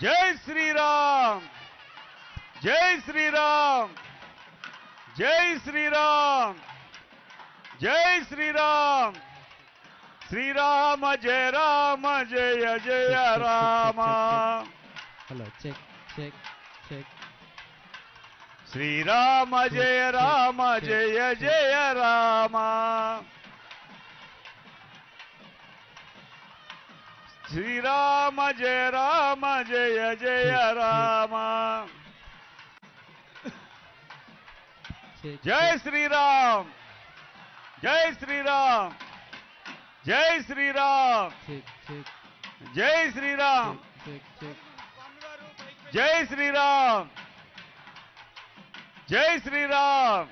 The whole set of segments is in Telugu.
జై శ్రీరామ్ జై శ్రీరామ్ జై శ్రీరామ్ జై శ్రీరామ్ శ్రీరామ జయ రామ జయ జయ Rama. Hello check check check. Srirama జయ రామ జయ జయ రామ. శ్రీరామ జయ రామ జయ జయ రామ. జై శ్రీరామ్ జై శ్రీరామ్ జై శ్రీరామ్ జై శ్రీరామ్ జై శ్రీరామ్ జై శ్రీరామ్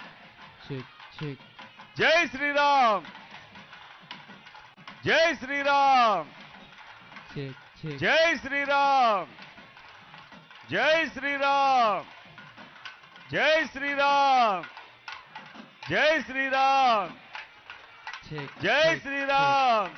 జై శ్రీరామ్ జై శ్రీరామ్ జై శ్రీరామ్ జై శ్రీరామ్ జై శ్రీరామ్ జై శ్రీరామ్ జై శ్రీరామ్.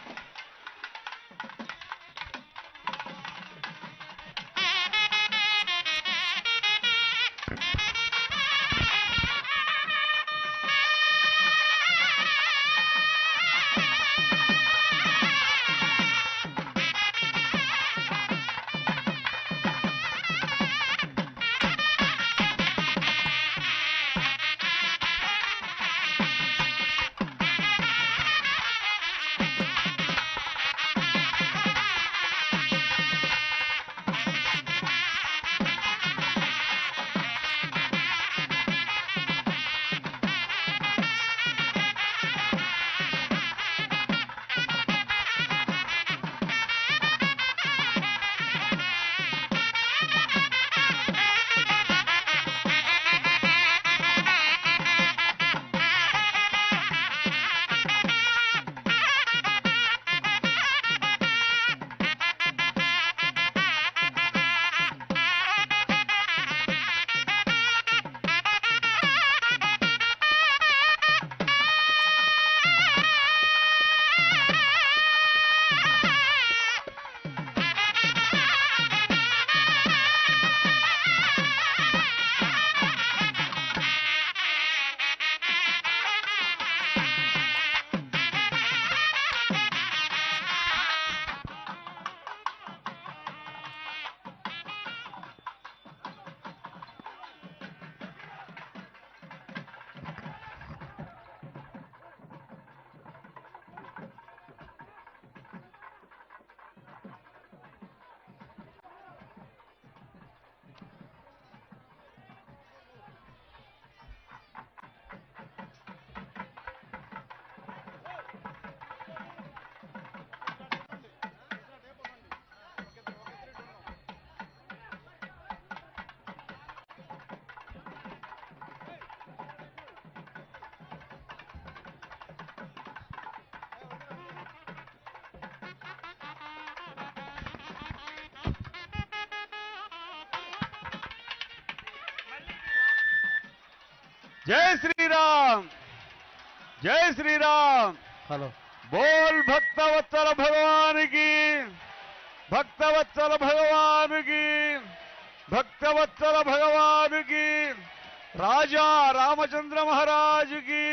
जय श्री राम जय श्री राम। हेलो बोल भक्तवत्सल भगवान की, भक्तवत्सल भगवान की, भक्तवत्सल भगवान की, राजा रामचंद्र महाराज की,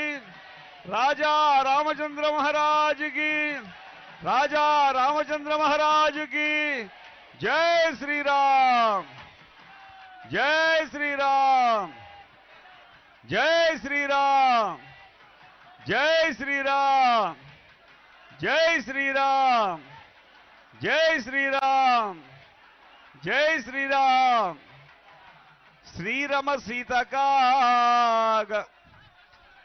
राजा रामचंद्र महाराज की, राजा रामचंद्र महाराज की। जय श्री राम जय श्री राम जय श्री राम जय श्री राम जय श्री राम जय श्री राम जय श्री राम। श्रीरम सीतकाग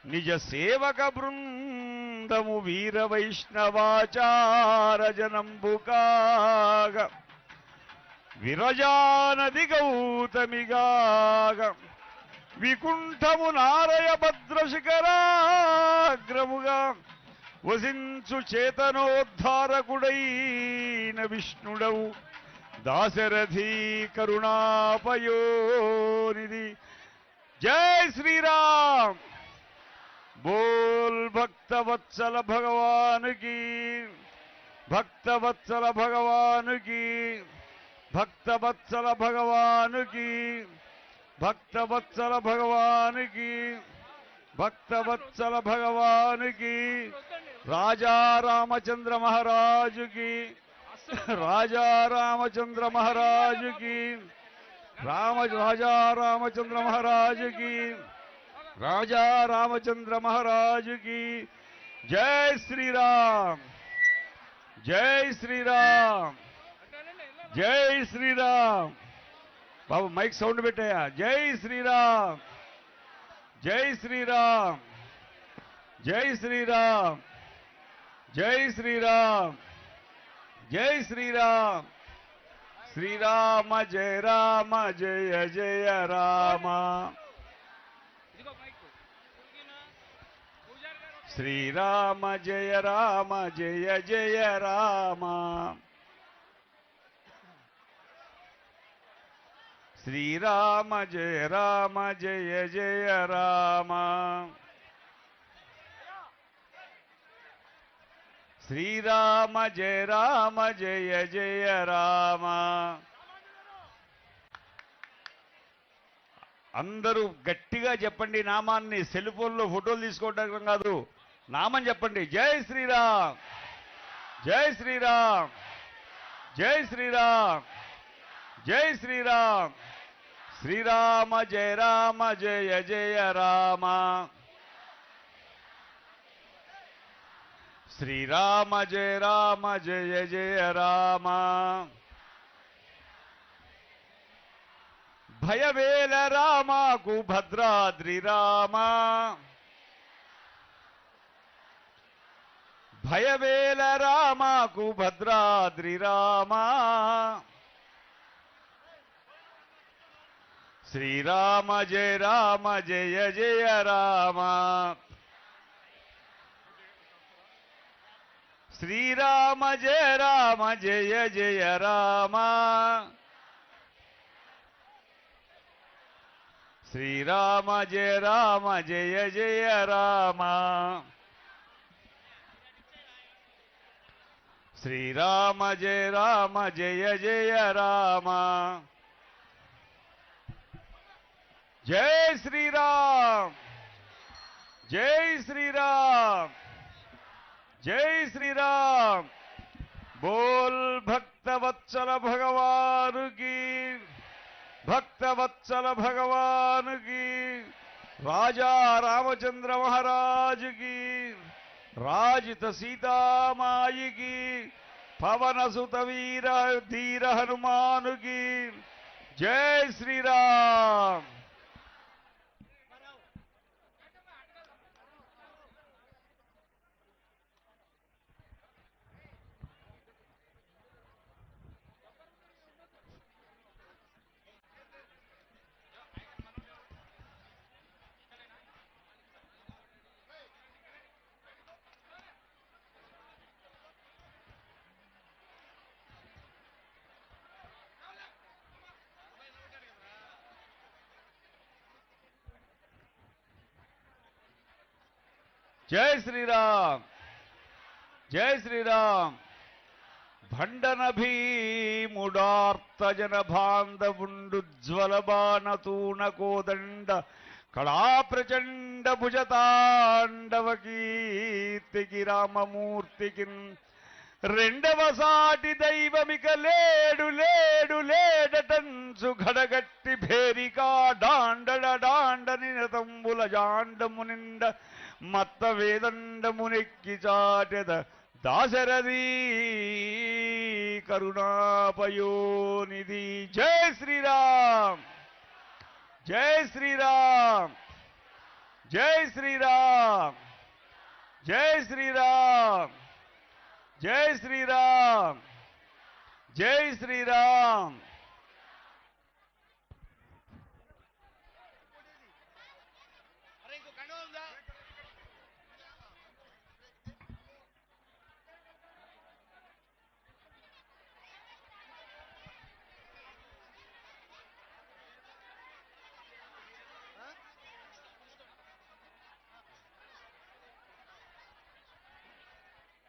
निज सेवक बृंदमु वीर वैष्णवाचार जनंबुकाग विरजानदि गौतमिगाग विकुंठमु नारय भद्रशिखराग्रमुगा वसिंचु चेतनोद्धारकुडैन विष्णुडवु दाशरथी करुणापयोनिधि। जय श्री राम। बोल भक्तवत्सल भगवान की, भक्तवत्सल भगवान की, భక్తవత్సల భగవానుకి, భక్తవత్సల భగవానుకి, భక్తవత్సల భగవానుకి, రాజా రామచంద్ర మహారాజుకి, రాజా రామచంద్ర మహారాజుకి, రాజా రామచంద్ర మహారాజుకి, రాజా రామచంద్ర మహారాజుకి. జై శ్రీరామ్, జై శ్రీరామ్, జై శ్రీరామ్. బాబు మైక్ సౌండ్ పెట్టాయా? జై శ్రీరామ్, జై శ్రీరామ్, జై శ్రీరామ్, జై శ్రీరామ్, జై శ్రీరామ్. శ్రీరామ జయ రామ జయ జయ రామ. శ్రీరామ జయ రామ జయ జయ రామ. శ్రీరామ జయ రామ జయ జయ రామ. శ్రీరామ జయ రామ జయ జయ రామ. అందరూ గట్టిగా చెప్పండి నామాన్ని. సెల్ ఫోన్లో ఫోటోలు తీసుకోవడం కాదు, నామం చెప్పండి. జై శ్రీరామ్, జై శ్రీరామ్, జై శ్రీరామ్, జై శ్రీరామ్. శ్రీరామ జయ రామ జయ జయ రామ. శ్రీరామ జయ రామ జయ జయ రామ. భయవేల రామకు భద్రాద్రి రామ. భయవేల రామకు భద్రాద్రి రామ. శ్రీరామ జయ రామ జయ జయ రామ. శ్రీరామ జయ రామ జయ జయ రామ. శ్రీరామ జయ రామ జయ జయ రామ. శ్రీరామ జయ రామ జయ జయ రామ. జై శ్రీరామ్, జై శ్రీరామ్, జై శ్రీరామ్. బోల్ భక్తవత్సల భగవానుకి, భక్తవత్సల భగవానుకి, రాజా రామచంద్ర మహారాజుకి, రాజిత సీతామాయికి, పవన సుత వీర ధీర హనుమానుకి. జై శ్రీరామ్. జై శ్రీరామ్, జై శ్రీరామ్. భండన భీముడార్తజన బాంధవుండుజ్వల బాణతూణ కోదండ కళా ప్రచండ భుజతాండవ కీర్తికి రామమూర్తికి రెండవ సాటి దైవమిక లేడు లేడు లేడటంచు ఘడగట్టి భేరికా డాండడ డాండ నినతంబుల జాండము నిండ మత్త వేదండమునెక్కి చాటెద దాశరథీ కరుణాపయోనిధి. జై శ్రీరామ్, జై శ్రీరామ్, జై శ్రీరామ్, జై శ్రీరామ్, జై శ్రీరామ్, జై శ్రీరామ్.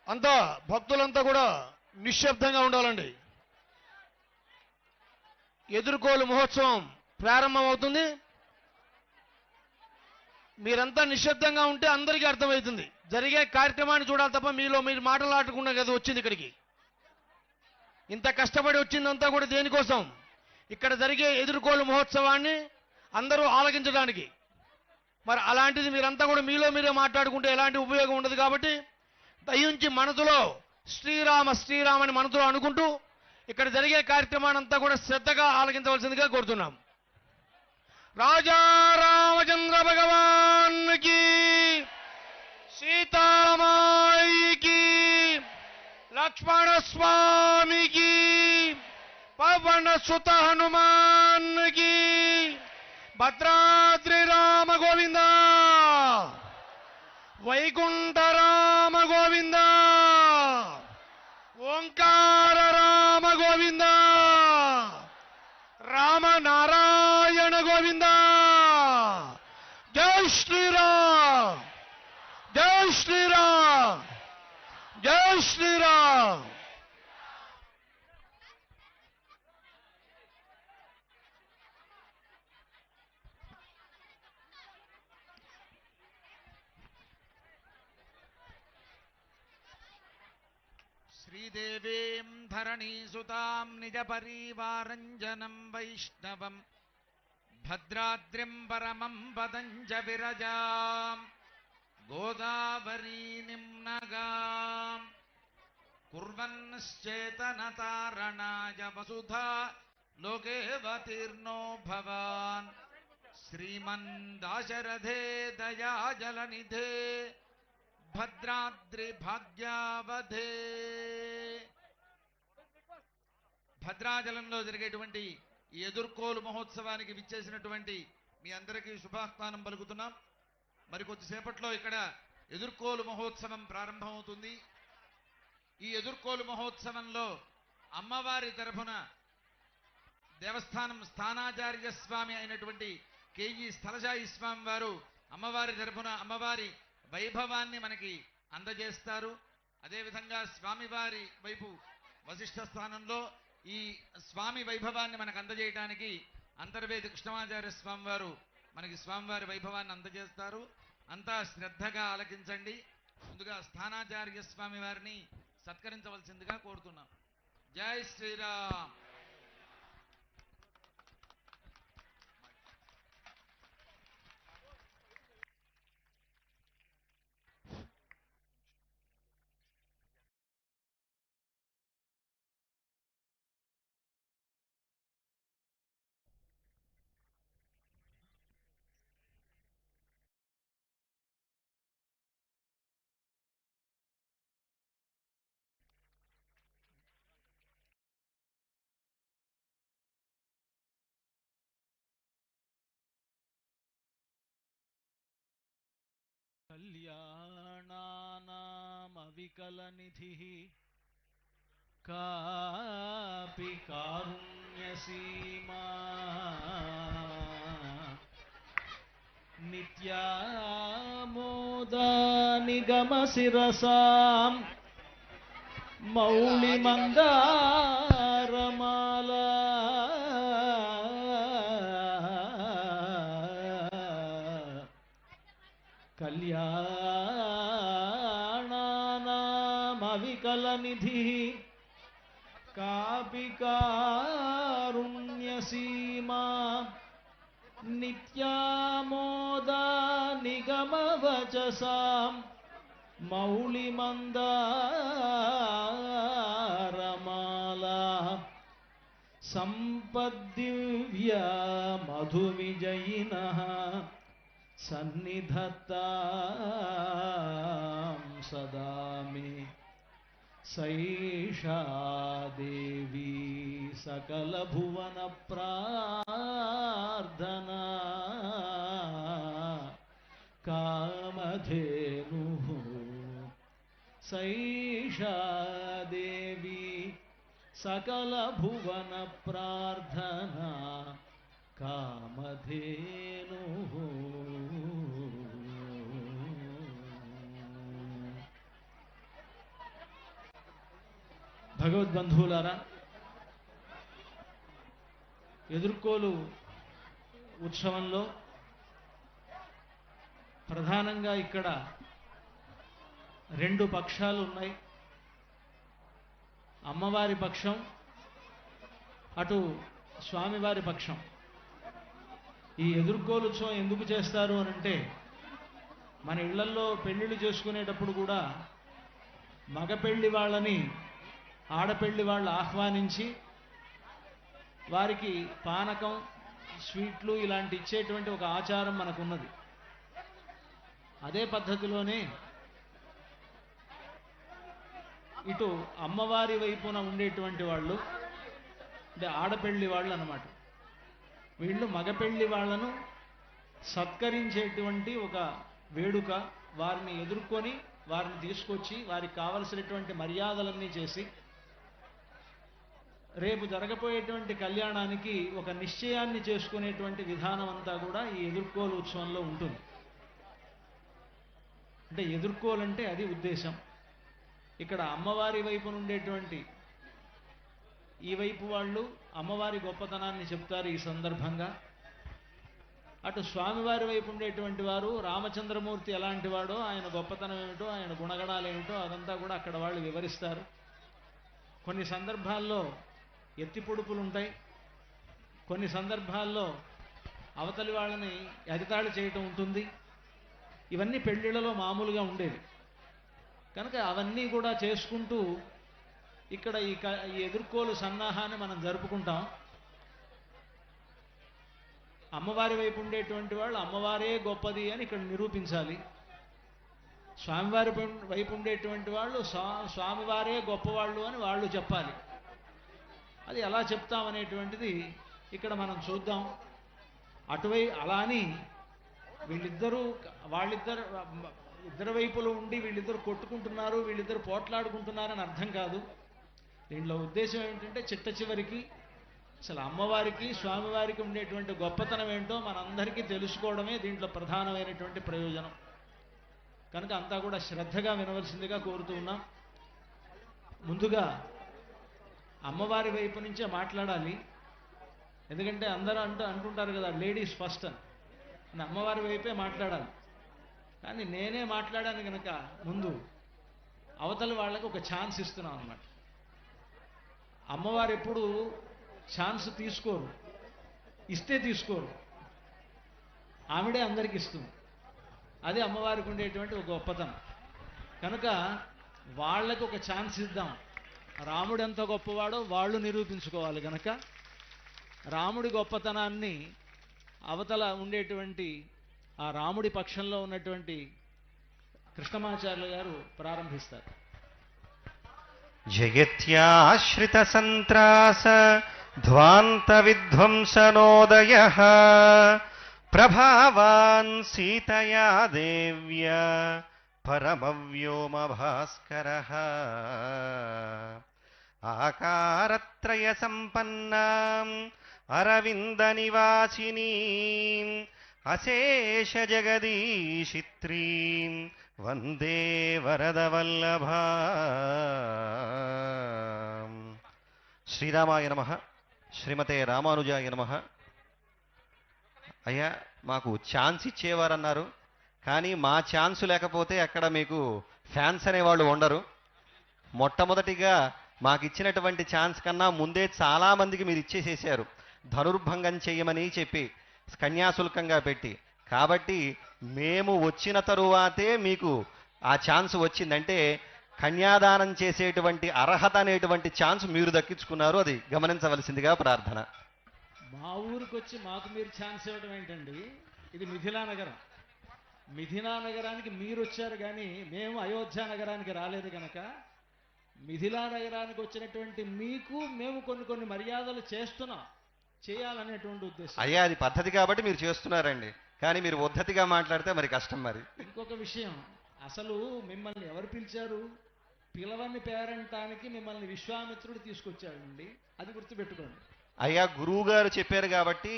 అంతా భక్తులంతా కూడా నిశ్శబ్దంగా ఉండాలండి. ఎదుర్కోలు మహోత్సవం ప్రారంభమవుతుంది. మీరంతా నిశ్శబ్దంగా ఉంటే అందరికీ అర్థమవుతుంది. జరిగే కార్యక్రమాన్ని చూడాలి తప్ప మీలో మీరు మాటలాడకుండా కదా వచ్చింది ఇక్కడికి. ఇంత కష్టపడి వచ్చిందంతా కూడా దేనికోసం? ఇక్కడ జరిగే ఎదుర్కోలు మహోత్సవాన్ని అందరూ ఆలకించడానికి. మరి అలాంటిది మీరంతా కూడా మీలో మీరే మాట్లాడుకుంటే ఎలాంటి ఉపయోగం ఉండదు. కాబట్టి దయించి మనసులో శ్రీరామ శ్రీరామ అని మనసులో అనుకుంటూ ఇక్కడ జరిగే కార్యక్రమాన్ని అంతా కూడా శ్రద్ధగా ఆలకించవలసిందిగా కోరుతున్నాం. రాజా రామచంద్ర భగవాన్కి, సీతామాయికి, లక్ష్మణ స్వామికి, పవన సుత హనుమాన్కి, భద్రాద్రి రామ గోవింద, వైకుంఠ రామ గోవింద, ఓంకార రామ గోవింద, రామనారాయణ గోవింద. జై శ్రీరామ్, జై శ్రీరామ్, జై శ్రీరామ్. శ్రీదేవీం ధరణీసుతాం నిజ పరివారంజనం వైష్ణవం భద్రాద్రిం పరమం పదంచ విరజాం గోదావరీ నిమ్నగాం కుర్వన్నశ్చేతనతారణాయ వసుధా లోకేవతీర్ణో భవాన్ శ్రీమన్ దాశరథే దయాజలనిధే భద్రాద్రి భాగ్యావధే. భద్రాచలంలో జరిగేటువంటి ఈ ఎదుర్కోలు మహోత్సవానికి విచ్చేసినటువంటి మీ అందరికీ శుభాహ్వానం పలుకుతున్నాం. మరికొద్దిసేపట్లో ఇక్కడ ఎదుర్కోలు మహోత్సవం ప్రారంభమవుతుంది. ఈ ఎదుర్కోలు మహోత్సవంలో అమ్మవారి తరఫున దేవస్థానం స్థానాచార్య స్వామి అయినటువంటి కేజీ స్థలశాయి స్వామి వారు అమ్మవారి తరఫున అమ్మవారి వైభవాన్ని మనకి అందజేస్తారు. అదేవిధంగా స్వామివారి వైపు వశిష్ఠ స్థానంలో ఈ స్వామి వైభవాన్ని మనకు అందజేయడానికి అంతర్వేది కృష్ణమాచార్య స్వామి వారు మనకి స్వామివారి వైభవాన్ని అందజేస్తారు. అంతా శ్రద్ధగా ఆలకించండి. ముందుగా స్థానాచార్య స్వామి వారిని సత్కరించవలసిందిగా కోరుతున్నాం. జై శ్రీరామ్. కళ్యాణానామవికలనిధిః కాపి కారుణ్యసీమా నిత్యామోదా నిగమశిరసాం మౌళిమందారమాలా కళ్యాణానామవికలనిధిః కాపి కారుణ్యసీమా నిత్యామోదా నిగమవచసాం మౌళిమందారమాలా సంపద్దివ్యా మధువిజయినః సన్నిధత్తాం సదా మే సైషా దేవీ సకలభువన ప్రార్థనా కామధేనుః సైషా దేవీ సకలభువన ప్రార్థనా కామధేనుః. భగవద్బంధువులారా, ఎదుర్కోలు ఉత్సవంలో ప్రధానంగా ఇక్కడ రెండు పక్షాలు ఉన్నాయి. అమ్మవారి పక్షం, అటు స్వామివారి పక్షం. ఈ ఎదుర్కోలు ఉత్సవం ఎందుకు చేస్తారు అనంటే, మన ఇళ్లల్లో పెళ్ళిళ్ళు చేసుకునేటప్పుడు కూడా మగ పెళ్లి వాళ్ళని ఆడపెళ్లి వాళ్ళు ఆహ్వానించి వారికి పానకం, స్వీట్లు ఇలాంటి ఇచ్చేటువంటి ఒక ఆచారం మనకున్నది. అదే పద్ధతిలోనే ఇటు అమ్మవారి వైపున ఉండేటువంటి వాళ్ళు అంటే ఆడపెళ్లి వాళ్ళు అన్నమాట. వీళ్ళు మగపెళ్లి వాళ్ళను సత్కరించేటువంటి ఒక వేడుక. వారిని ఎదుర్కొని వారిని తీసుకొచ్చి వారికి కావలసినటువంటి మర్యాదలన్నీ చేసి రేపు జరగబోయేటువంటి కళ్యాణానికి ఒక నిశ్చయాన్ని చేసుకునేటువంటి విధానం అంతా కూడా ఈ ఎదుర్కోలు ఉత్సవంలో ఉంటుంది. అంటే ఎదుర్కోలంటే అది ఉద్దేశం. ఇక్కడ అమ్మవారి వైపు ఉండేటువంటి ఈ వైపు వాళ్ళు అమ్మవారి గొప్పతనాన్ని చెప్తారు ఈ సందర్భంగా. అటు స్వామివారి వైపు ఉండేటువంటి వారు రామచంద్రమూర్తి ఎలాంటి వాడో, ఆయన గొప్పతనం ఏమిటో, ఆయన గుణగణాలు ఏమిటో అదంతా కూడా అక్కడ వాళ్ళు వివరిస్తారు. కొన్ని సందర్భాల్లో ఎత్తి పొడుపులు ఉంటాయి, కొన్ని సందర్భాల్లో అవతలి వాళ్ళని ఎగతాళి చేయటం ఉంటుంది. ఇవన్నీ పెళ్ళిళ్ళలో మామూలుగా ఉండేవి. కనుక అవన్నీ కూడా చేసుకుంటూ ఇక్కడ ఈ ఎదుర్కోలు సన్నాహాన్ని మనం జరుపుకుంటాం. అమ్మవారి వైపు ఉండేటువంటి వాళ్ళు అమ్మవారే గొప్పది అని ఇక్కడ నిరూపించాలి. స్వామివారి వైపు ఉండేటువంటి వాళ్ళు స్వామివారే గొప్పవాళ్ళు అని వాళ్ళు చెప్పాలి. అది ఎలా చెప్తామనేటువంటిది ఇక్కడ మనం చూద్దాం. అలా అని ఇద్దరు వైపులు ఉండి వీళ్ళిద్దరు కొట్టుకుంటున్నారు, వీళ్ళిద్దరు పోట్లాడుకుంటున్నారని అర్థం కాదు. దీంట్లో ఉద్దేశం ఏమిటంటే చిట్ట చివరికి అసలు అమ్మవారికి స్వామివారికి ఉండేటువంటి గొప్పతనం ఏంటో మనందరికీ తెలుసుకోవడమే దీంట్లో ప్రధానమైనటువంటి ప్రయోజనం. కనుక అంతా కూడా శ్రద్ధగా వినవలసిందిగా కోరుతూ ఉన్నాం. ముందుగా అమ్మవారి వైపు నుంచే మాట్లాడాలి. ఎందుకంటే అందరూ అంటుంటారు కదా లేడీస్ ఫస్ట్ అని అమ్మవారి వైపే మాట్లాడాలి. కానీ నేనే మాట్లాడాను కనుక ముందు అవతలి వాళ్ళకి ఒక ఛాన్స్ ఇస్తున్నాం అన్నమాట. అమ్మవారు ఎప్పుడు ఛాన్స్ తీసుకోరు, ఇస్తే తీసుకోరు, ఆవిడే అందరికి ఇస్తుంది. అది అమ్మవారికి ఉండేటువంటి ఒక గొప్పతనం. కనుక వాళ్ళకి ఒక ఛాన్స్ ఇద్దాం. రాముడు ఎంత గొప్పవాడో వాళ్ళు నిరూపించుకోవాలి. కనుక రాముడి గొప్పతనాన్ని అవతల ఉండేటువంటి ఆ రాముడి పక్షంలో ఉన్నటువంటి కృష్ణమాచార్యులు గారు ప్రారంభిస్తారు. జగత్యాశ్రిత సంత్రాస ధ్వాంత విధ్వంసనోదయ ప్రభావాన్ సీతయా దేవ్య పరమవ్యోమ భాస్కర ఆకారత్రయ సంపన్నాం అరవింద నివాసినీం అశేష జగదీశిత్రీం వందే వరదవల్లభా. శ్రీరామాయ నమః. శ్రీమతే రామానుజాయ నమః. అయ్యా మాకు ఛాన్స్ ఇచ్చేవారన్నారు, కానీ మా ఛాన్స్ లేకపోతే అక్కడ మీకు ఫ్యాన్స్ అనేవాళ్ళు ఉండరు. మొట్టమొదటిగా మాకు ఇచ్చినటువంటి ఛాన్స్ కన్నా ముందే చాలామందికి మీరు ఇచ్చేసేసారు, ధనుర్భంగం చెయ్యమని చెప్పి కన్యాశుల్కంగా పెట్టి. కాబట్టి మేము వచ్చిన తరువాతే మీకు ఆ ఛాన్స్ వచ్చిందంటే కన్యాదానం చేసేటువంటి అర్హత అనేటువంటి ఛాన్స్ మీరు దక్కించుకున్నారు. అది గమనించవలసిందిగా ప్రార్థన. మా ఊరికి వచ్చి మాకు మీరు ఛాన్స్ ఇవ్వడం ఏంటండి? ఇది మిథిలా నగరం. మిథిలా నగరానికి మీరు వచ్చారు, కానీ మేము అయోధ్య నగరానికి రాలేదు. కనుక మిథిలా నగరానికి వచ్చినటువంటి మీకు మేము కొన్ని మర్యాదలు చేయాలనేటువంటి ఉద్దేశం. అయ్యా అది పద్ధతి కాబట్టి మీరు చేస్తున్నారండి, కానీ మీరు పద్ధతిగా మాట్లాడితే మరి కష్టం. మరి ఇంకొక విషయం, అసలు మిమ్మల్ని ఎవరు పిలిచారు? పిలవని పేరంటానికి మిమ్మల్ని విశ్వామిత్రుడు తీసుకొచ్చాడండి, అది గుర్తుపెట్టుకోండి. అయ్యా గురువు గారు చెప్పారు కాబట్టి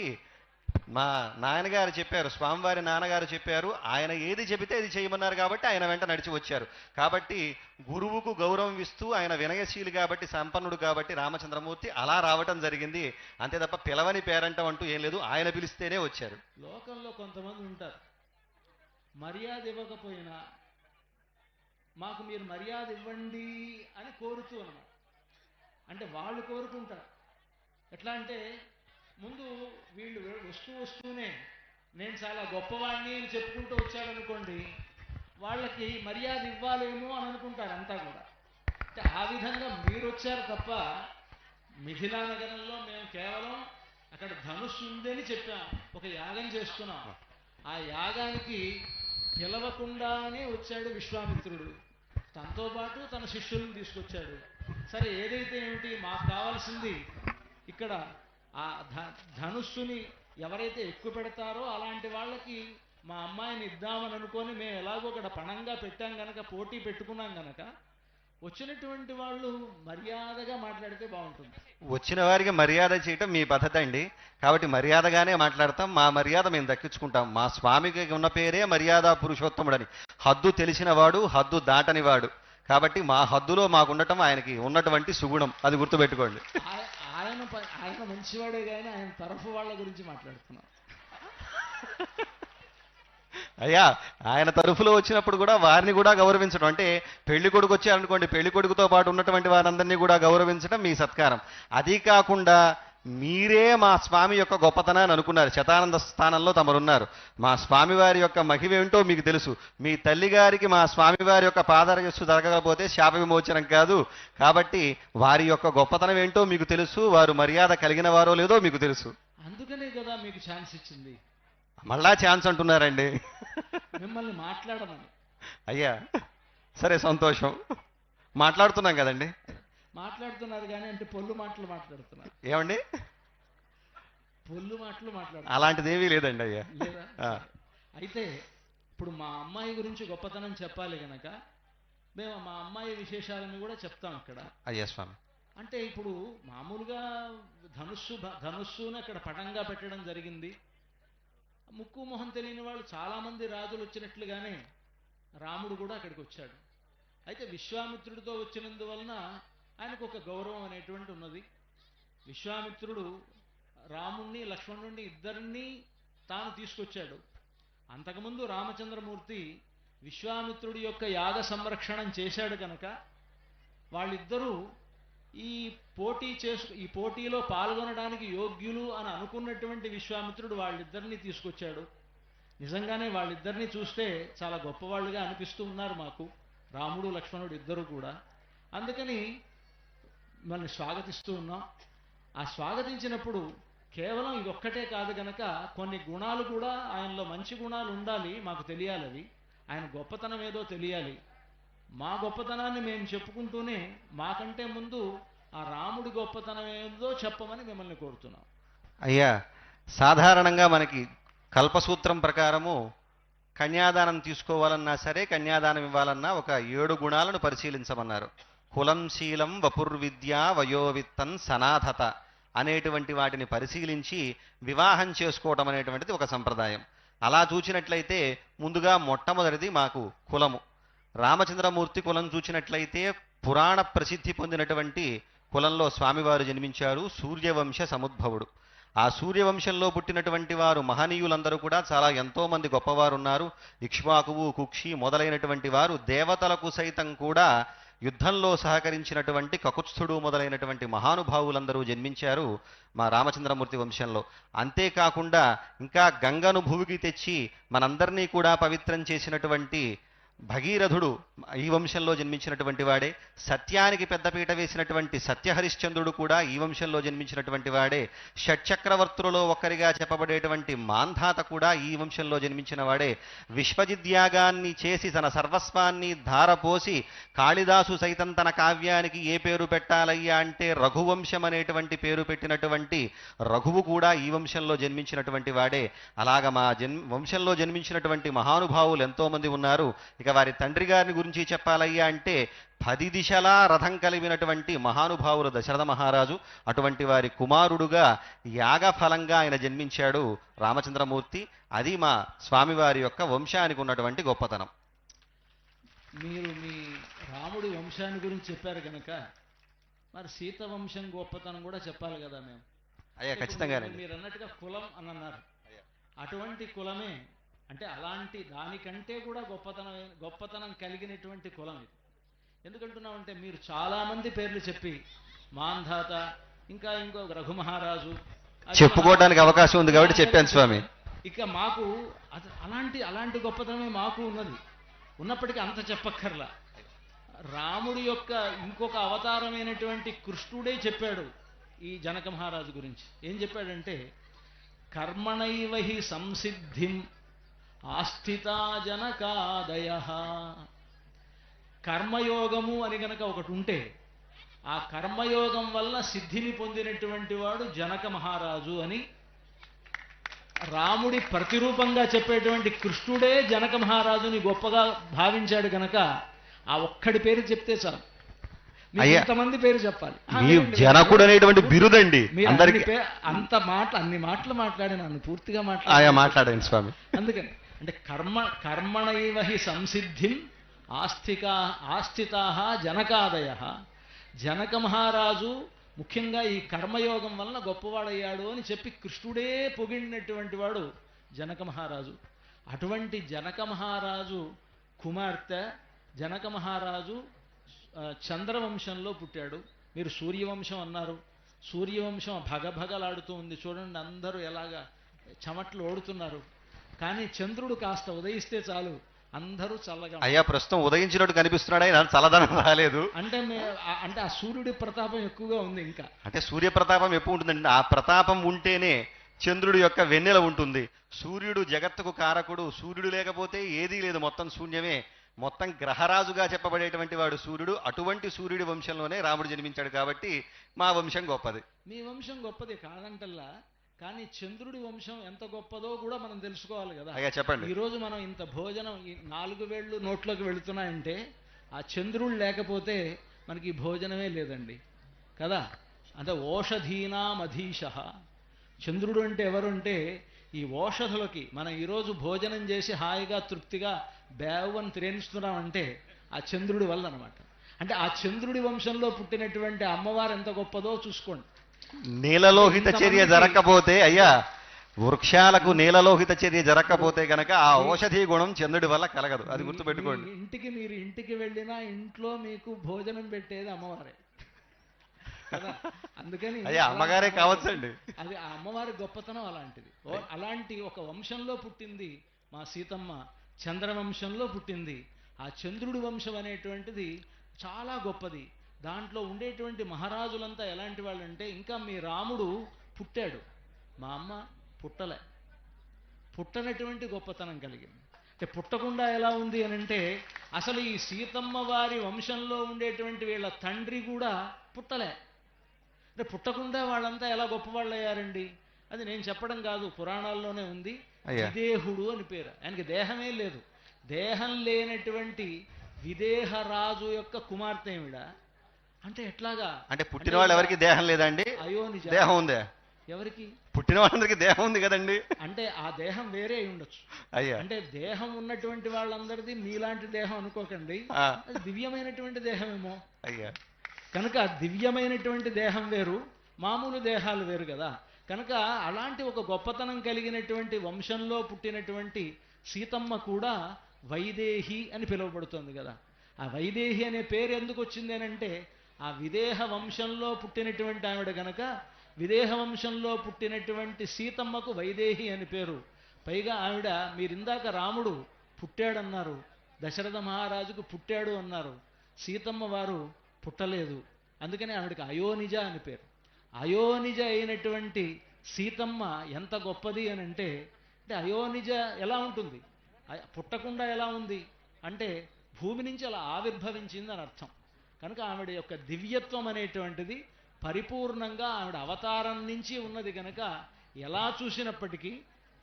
మా నాన్నగారు చెప్పారు, స్వామివారి నాన్నగారు చెప్పారు, ఆయన ఏది చెబితే అది చేయమన్నారు కాబట్టి ఆయన వెంట నడిచి వచ్చారు. కాబట్టి గురువుకు గౌరవం ఇస్తూ ఆయన వినయశీలి కాబట్టి, సంపన్నుడు కాబట్టి రామచంద్రమూర్తి అలా రావటం జరిగింది. అంతే తప్ప పిలవని పేరంటం అంటూ ఏం లేదు, ఆయన పిలిస్తేనే వచ్చారు. లోకంలో కొంతమంది ఉంటారు, మర్యాద ఇవ్వకపోయినా మాకు మీరు మర్యాద ఇవ్వండి అని కోరుతూ అన్నమాట. అంటే వాళ్ళు కోరుకుంటారు. ఎట్లా అంటే ముందు వీళ్ళు వస్తూనే నేను చాలా గొప్పవాడిని అని చెప్పుకుంటూ వచ్చారనుకోండి, వాళ్ళకి మర్యాద ఇవ్వాలేమో అని అనుకుంటారు అంతా కూడా. అంటే ఆ విధంగా మీరు వచ్చారు తప్ప మిథిలా నగరంలో మేము కేవలం అక్కడ ధనుస్సు ఉందని చెప్పాం, ఒక యాగం చేస్తున్నాం. ఆ యాగానికి పిలవకుండానే వచ్చాడు విశ్వామిత్రుడు. తనతో పాటు తన శిష్యులను తీసుకొచ్చాడు. సరే, ఏదైతే ఏమిటి, మాకు కావాల్సింది ఇక్కడ ఆ ధనుస్సుని ఎవరైతే ఎక్కువ పెడతారో అలాంటి వాళ్ళకి మా అమ్మాయిని ఇద్దామని అనుకొని మేము ఎలాగో అక్కడ పణంగా పెట్టాం గనక, పోటీ పెట్టుకున్నాం గనక వచ్చినటువంటి వాళ్ళు మర్యాదగా మాట్లాడితే బాగుంటుంది. వచ్చిన వారికి మర్యాద చేయటం మీ పద్ధతి అండి. కాబట్టి మర్యాదగానే మాట్లాడతాం. మా మర్యాద మేము దక్కించుకుంటాం. మా స్వామికి ఉన్న పేరే మర్యాద పురుషోత్తముడని. హద్దు తెలిసినవాడు, హద్దు దాటనివాడు. కాబట్టి మా హద్దులో మాకుండటం ఆయనకి ఉన్నటువంటి సుగుణం, అది గుర్తుపెట్టుకోండి. ఆయన మంచివాడే కానీ ఆయన తరఫు వాళ్ళ గురించి మాట్లాడుతున్నాం. అయ్యా, ఆయన తరఫులో వచ్చినప్పుడు కూడా వారిని కూడా గౌరవించడం. అంటే పెళ్లి కొడుకు వచ్చారనుకోండి, పెళ్లి కొడుకుతో పాటు ఉన్నటువంటి వారందరినీ కూడా గౌరవించడం మీ సత్కారం. అది కాకుండా మీరే మా స్వామి యొక్క గొప్పతనాన్ని అనుకున్నారు. శతానంద స్థానంలో తమరున్నారు. మా స్వామివారి యొక్క మహిమేంటో మీకు తెలుసు. మీ తల్లిగారికి మా స్వామివారి యొక్క పాదరయస్సు జరగకపోతే శాప విమోచనం కాదు. కాబట్టి వారి యొక్క గొప్పతనం ఏంటో మీకు తెలుసు. వారు మర్యాద కలిగిన వారో లేదో మీకు తెలుసు. అందుకనే కదా మీకు ఛాన్స్ ఇచ్చింది. మళ్ళా ఛాన్స్ అంటున్నారండి మిమ్మల్ని మాట్లాడమని. అయ్యా సరే, సంతోషం. మాట్లాడుతున్నాం కదండి. మాట్లాడుతున్నారు కానీ అంటే పొల్లు మాటలు మాట్లాడుతున్నారు. ఏమండి, పొల్లు మాటలు మాట్లాడుతున్నారు. అలాంటిది ఏమీ లేదండి అయ్యా. లేదా? అయితే ఇప్పుడు మా అమ్మాయి గురించి గొప్పతనం చెప్పాలి గనక మేము మా అమ్మాయి విశేషాలను కూడా చెప్తాం ఇక్కడ. అయ్యా స్వామి, అంటే ఇప్పుడు మామూలుగా ధనుస్సుని అక్కడ పటంగా పెట్టడం జరిగింది. ముక్కు మొహం తెలియని వాళ్ళు చాలామంది రాజులు వచ్చినట్లుగానే రాముడు కూడా అక్కడికి వచ్చాడు. అయితే విశ్వామిత్రుడితో వచ్చినందువలన ఆయనకు ఒక గౌరవం అనేటువంటి ఉన్నది. విశ్వామిత్రుడు రాముణ్ణి లక్ష్మణుణ్ణి ఇద్దరినీ తాను తీసుకొచ్చాడు. అంతకుముందు రామచంద్రమూర్తి విశ్వామిత్రుడి యొక్క యాగ సంరక్షణం చేశాడు కనుక వాళ్ళిద్దరూ ఈ పోటీలో పాల్గొనడానికి యోగ్యులు అని అనుకున్నటువంటి విశ్వామిత్రుడు వాళ్ళిద్దరినీ తీసుకొచ్చాడు. నిజంగానే వాళ్ళిద్దరినీ చూస్తే చాలా గొప్పవాళ్ళుగా అనిపిస్తూ ఉన్నారు మాకు, రాముడు లక్ష్మణుడు ఇద్దరు కూడా. అందుకని మనల్ని స్వాగతిస్తూ ఉన్నాం. ఆ స్వాగతించినప్పుడు కేవలం ఇదొక్కటే కాదు గనక కొన్ని గుణాలు కూడా ఆయనలో, మంచి గుణాలు ఉండాలి, మాకు తెలియాలి. అవి ఆయన గొప్పతనం ఏదో తెలియాలి. మా గొప్పతనాన్ని మేము చెప్పుకుంటూనే మాకంటే ముందు ఆ రాముడి గొప్పతనం ఏదో చెప్పమని మిమ్మల్ని కోరుతున్నాం. అయ్యా, సాధారణంగా మనకి కల్పసూత్రం ప్రకారము కన్యాదానం తీసుకోవాలన్నా సరే, కన్యాదానం ఇవ్వాలన్నా ఒక 7 గుణాలను పరిశీలించమన్నారు. కులం, శీలం, వపుర్విద్య, వయోవిత్తం, సనాథత అనేటువంటి వాటిని పరిశీలించి వివాహం చేసుకోవటం అనేటువంటిది ఒక సంప్రదాయం. అలా చూచినట్లయితే ముందుగా మొట్టమొదటిది మాకు కులము. రామచంద్రమూర్తి కులం చూచినట్లయితే పురాణ ప్రసిద్ధి పొందినటువంటి కులంలో స్వామివారు జన్మించారు. సూర్యవంశ సముద్భవుడు. ఆ సూర్యవంశంలో పుట్టినటువంటి వారు మహనీయులందరూ కూడా చాలా ఎంతోమంది గొప్పవారు ఉన్నారు. ఇక్ష్వాకువు, కుక్షి మొదలైనటువంటి వారు దేవతలకు సైతం కూడా యుద్ధంలో సహకరించినటువంటి కకుత్స్థుడు మొదలైనటువంటి మహానుభావులందరూ జన్మించారు మా రామచంద్రమూర్తి వంశంలో. అంతేకాకుండా ఇంకా గంగను భూమికి తెచ్చి మనందరినీ కూడా పవిత్రం చేసినటువంటి భగీరథుడు ఈ వంశంలో జన్మించినటువంటి వాడే. సత్యానికి పెద్దపీట వేసినటువంటి సత్యహరిశ్చంద్రుడు కూడా ఈ వంశంలో జన్మించినటువంటి వాడే. షట్చక్రవర్తులలో ఒక్కరిగా చెప్పబడేటువంటి మాంధాత కూడా ఈ వంశంలో జన్మించిన వాడే. విశ్వజిద్యాగాన్ని చేసి తన సర్వస్వాన్ని ధారపోసి కాళిదాసు సైతం తన కావ్యానికి ఏ పేరు పెట్టాలయ్యా అంటే రఘువంశం అనేటువంటి పేరు పెట్టినటువంటి రఘువు కూడా ఈ వంశంలో జన్మించినటువంటి వాడే. అలాగ మా వంశంలో జన్మించినటువంటి మహానుభావులు ఎంతోమంది ఉన్నారు. ఇక ఇక వారి తండ్రి గారిని గురించి చెప్పాలయ్యా అంటే 10 దిశలా రథం కలిగినటువంటి మహానుభావులు దశరథ మహారాజు. అటువంటి వారి కుమారుడుగా యాగఫలంగా ఆయన జన్మించాడు రామచంద్రమూర్తి. అది మా స్వామివారి యొక్క వంశానికి ఉన్నటువంటి గొప్పతనం. మీరు మీ రాముడి వంశాన్ని గురించి చెప్పారు కనుక మరి సీత వంశం గొప్పతనం కూడా చెప్పాలి కదా మేము. అయ్యా ఖచ్చితంగానండి. మీరు అన్నట్టుగా కులం అని అన్నారు. అటువంటి కులమే అంటే అలాంటి దానికంటే కూడా గొప్పతనం కలిగినటువంటి కులం ఇది. ఎందుకంటున్నామంటే మీరు చాలామంది పేర్లు చెప్పి మాంధాత ఇంకా ఇంకో రఘుమహారాజు చెప్పుకోవడానికి అవకాశం ఉంది కాబట్టి చెప్పాను స్వామి. ఇక మాకు అలాంటి గొప్పతనమే మాకు ఉన్నది. ఉన్నప్పటికీ అంత చెప్పక్కర్లా. రాముడి యొక్క ఇంకొక అవతారమైనటువంటి కృష్ణుడే చెప్పాడు ఈ జనక మహారాజు గురించి. ఏం చెప్పాడంటే కర్మణైవ హి సంసిద్ధిం ఆస్థితా జనకాదయ. కర్మయోగము అని గనక ఒకటి ఉంటే ఆ కర్మయోగం వల్ల సిద్ధిని పొందినటువంటి వాడు జనక మహారాజు అని రాముడి ప్రతిరూపంగా చెప్పేటువంటి కృష్ణుడే జనక మహారాజుని గొప్పగా భావించాడు గనక ఆ ఒక్కడి పేరు చెప్తే చాలు. ఇంతమంది పేరు చెప్పాలి. జనకుడు అనేటువంటి బిరుదండి అందరికీ. అన్ని మాటలు మాట్లాడినాను, పూర్తిగా మాట్లాడండి స్వామి. అందుకని అంటే కర్మణైవ హి సంసిద్ధిం ఆస్థితా జనకాదయ. జనక మహారాజు ముఖ్యంగా ఈ కర్మయోగం వలన గొప్పవాడయ్యాడు అని చెప్పి కృష్ణుడే పొగిడినటువంటి వాడు జనక మహారాజు. అటువంటి జనక మహారాజు కుమార్తె జనక మహారాజు చంద్రవంశంలో పుట్టాడు. మీరు సూర్యవంశం అన్నారు. సూర్యవంశం భగభగలాడుతూ ఉంది చూడండి, అందరూ ఎలాగా చెమట్లు ఓడుతున్నారు. కానీ చంద్రుడు కాస్త ఉదయిస్తే చాలు అందరూ చల్లగా. అయ్యా ప్రస్తుతం ఉదయించినట్టు కనిపిస్తున్నాడు, ఆయన చల్లదనం రాలేదు. అంటే ఆ సూర్యుడి ప్రతాపం ఎక్కువగా ఉంది. ఇంకా అంటే సూర్య ప్రతాపం ఎప్పుడు ఉంటుందండి? ఆ ప్రతాపం ఉంటేనే చంద్రుడి యొక్క వెన్నెల ఉంటుంది. సూర్యుడు జగత్తుకు కారకుడు. సూర్యుడు లేకపోతే ఏదీ లేదు, మొత్తం శూన్యమే. మొత్తం గ్రహరాజుగా చెప్పబడేటువంటి వాడు సూర్యుడు. అటువంటి సూర్యుడి వంశంలోనే రాముడు జన్మించాడు కాబట్టి మా వంశం గొప్పది. మీ వంశం గొప్పది కాదంటల్లా, కానీ చంద్రుడి వంశం ఎంత గొప్పదో కూడా మనం తెలుసుకోవాలి కదా. చెప్పండి. ఈరోజు మనం ఇంత భోజనం 4 వేళ్ళు నోట్లోకి వెళుతున్నాయంటే ఆ చంద్రుడు లేకపోతే మనకి భోజనమే లేదండి కదా. అంటే ఓషధీనామధీశ. చంద్రుడు అంటే ఎవరు అంటే ఈ ఓషధులకి మనం ఈరోజు భోజనం చేసి హాయిగా తృప్తిగా బేవని త్రేణిస్తున్నామంటే ఆ చంద్రుడి వల్ల అనమాట. అంటే ఆ చంద్రుడి వంశంలో పుట్టినటువంటి అమ్మవారు ఎంత గొప్పదో చూసుకోండి. నీలలోహిత చర్య జరగకపోతే అయ్యా, వృక్షాలకు నీలలోహిత చర్య జరగకపోతే గనక ఆ ఔషధీ గుణం చంద్రుడి వల్ల కలగదు. అది గుర్తుపెట్టుకోండి. మీరు ఇంటికి వెళ్ళినా ఇంట్లో మీకు భోజనం పెట్టేది అమ్మవారే కదా. అందుకని అయ్యా అమ్మగారే కావచ్చండి. అది ఆ అమ్మవారి గొప్పతనం అలాంటిది. అలాంటి ఒక వంశంలో పుట్టింది మా సీతమ్మ. చంద్రవంశంలో పుట్టింది. ఆ చంద్రుడి వంశం అనేటువంటిది చాలా గొప్పది. దాంట్లో ఉండేటువంటి మహారాజులంతా ఎలాంటి వాళ్ళంటే, ఇంకా మీ రాముడు పుట్టాడు, మా అమ్మ పుట్టనటువంటి గొప్పతనం కలిగింది. అంటే పుట్టకుండా ఎలా ఉంది అని అంటే, అసలు ఈ సీతమ్మ వారి వంశంలో ఉండేటువంటి వీళ్ళ తండ్రి కూడా పుట్టలే. అంటే పుట్టకుండా వాళ్ళంతా ఎలా గొప్పవాళ్ళు అయ్యారండి? అది నేను చెప్పడం కాదు, పురాణాల్లోనే ఉంది. విదేహుడు అని పేరు. ఆయనకి దేహమే లేదు. దేహం లేనటువంటి విదేహరాజు యొక్క కుమార్తె ఏమిడ. అంటే ఎట్లాగా? అంటే పుట్టిన వాళ్ళు ఎవరికి దేహం లేదండి? అయ్యో నిజ దేహం ఉందే. ఎవరికి? పుట్టిన వాళ్ళందరికీ దేహం ఉంది కదండి. అంటే ఆ దేహం వేరే అయి ఉండొచ్చు. అయ్యా అంటే దేహం ఉన్నటువంటి వాళ్ళందరిది మీలాంటి దేహం అనుకోకండి. అది దివ్యమైనటువంటి దేహమేమో. అయ్యా కనుక దివ్యమైనటువంటి దేహం వేరు, మామూలు దేహాలు వేరు కదా. కనుక అలాంటి ఒక గొప్పతనం కలిగినటువంటి వంశంలో పుట్టినటువంటి సీతమ్మ కూడా వైదేహి అని పిలువబడుతుంది కదా. ఆ వైదేహి అనే పేరు ఎందుకు వచ్చింది అని అంటే, ఆ విదేహ వంశంలో పుట్టినటువంటి ఆవిడ గనక విదేహ వంశంలో పుట్టినటువంటి సీతమ్మకు వైదేహి అని పేరు. పైగా ఆవిడ, మీరిందాక రాముడు పుట్టాడన్నారు, దశరథ మహారాజుకు పుట్టాడు అన్నారు. సీతమ్మ వారు పుట్టలేదు, అందుకని ఆవిడకి అయోనిజ అని పేరు. అయోనిజ అయినటువంటి సీతమ్మ ఎంత గొప్పది అని అంటే, అయోనిజ ఎలా ఉంటుంది, పుట్టకుండా ఎలా ఉంది అంటే భూమి నుంచి అలా ఆవిర్భవించింది అని అర్థం. కనుక ఆవిడ యొక్క దివ్యత్వం అనేటువంటిది పరిపూర్ణంగా ఆవిడ అవతారం నుంచి ఉన్నది కనుక ఎలా చూసినప్పటికీ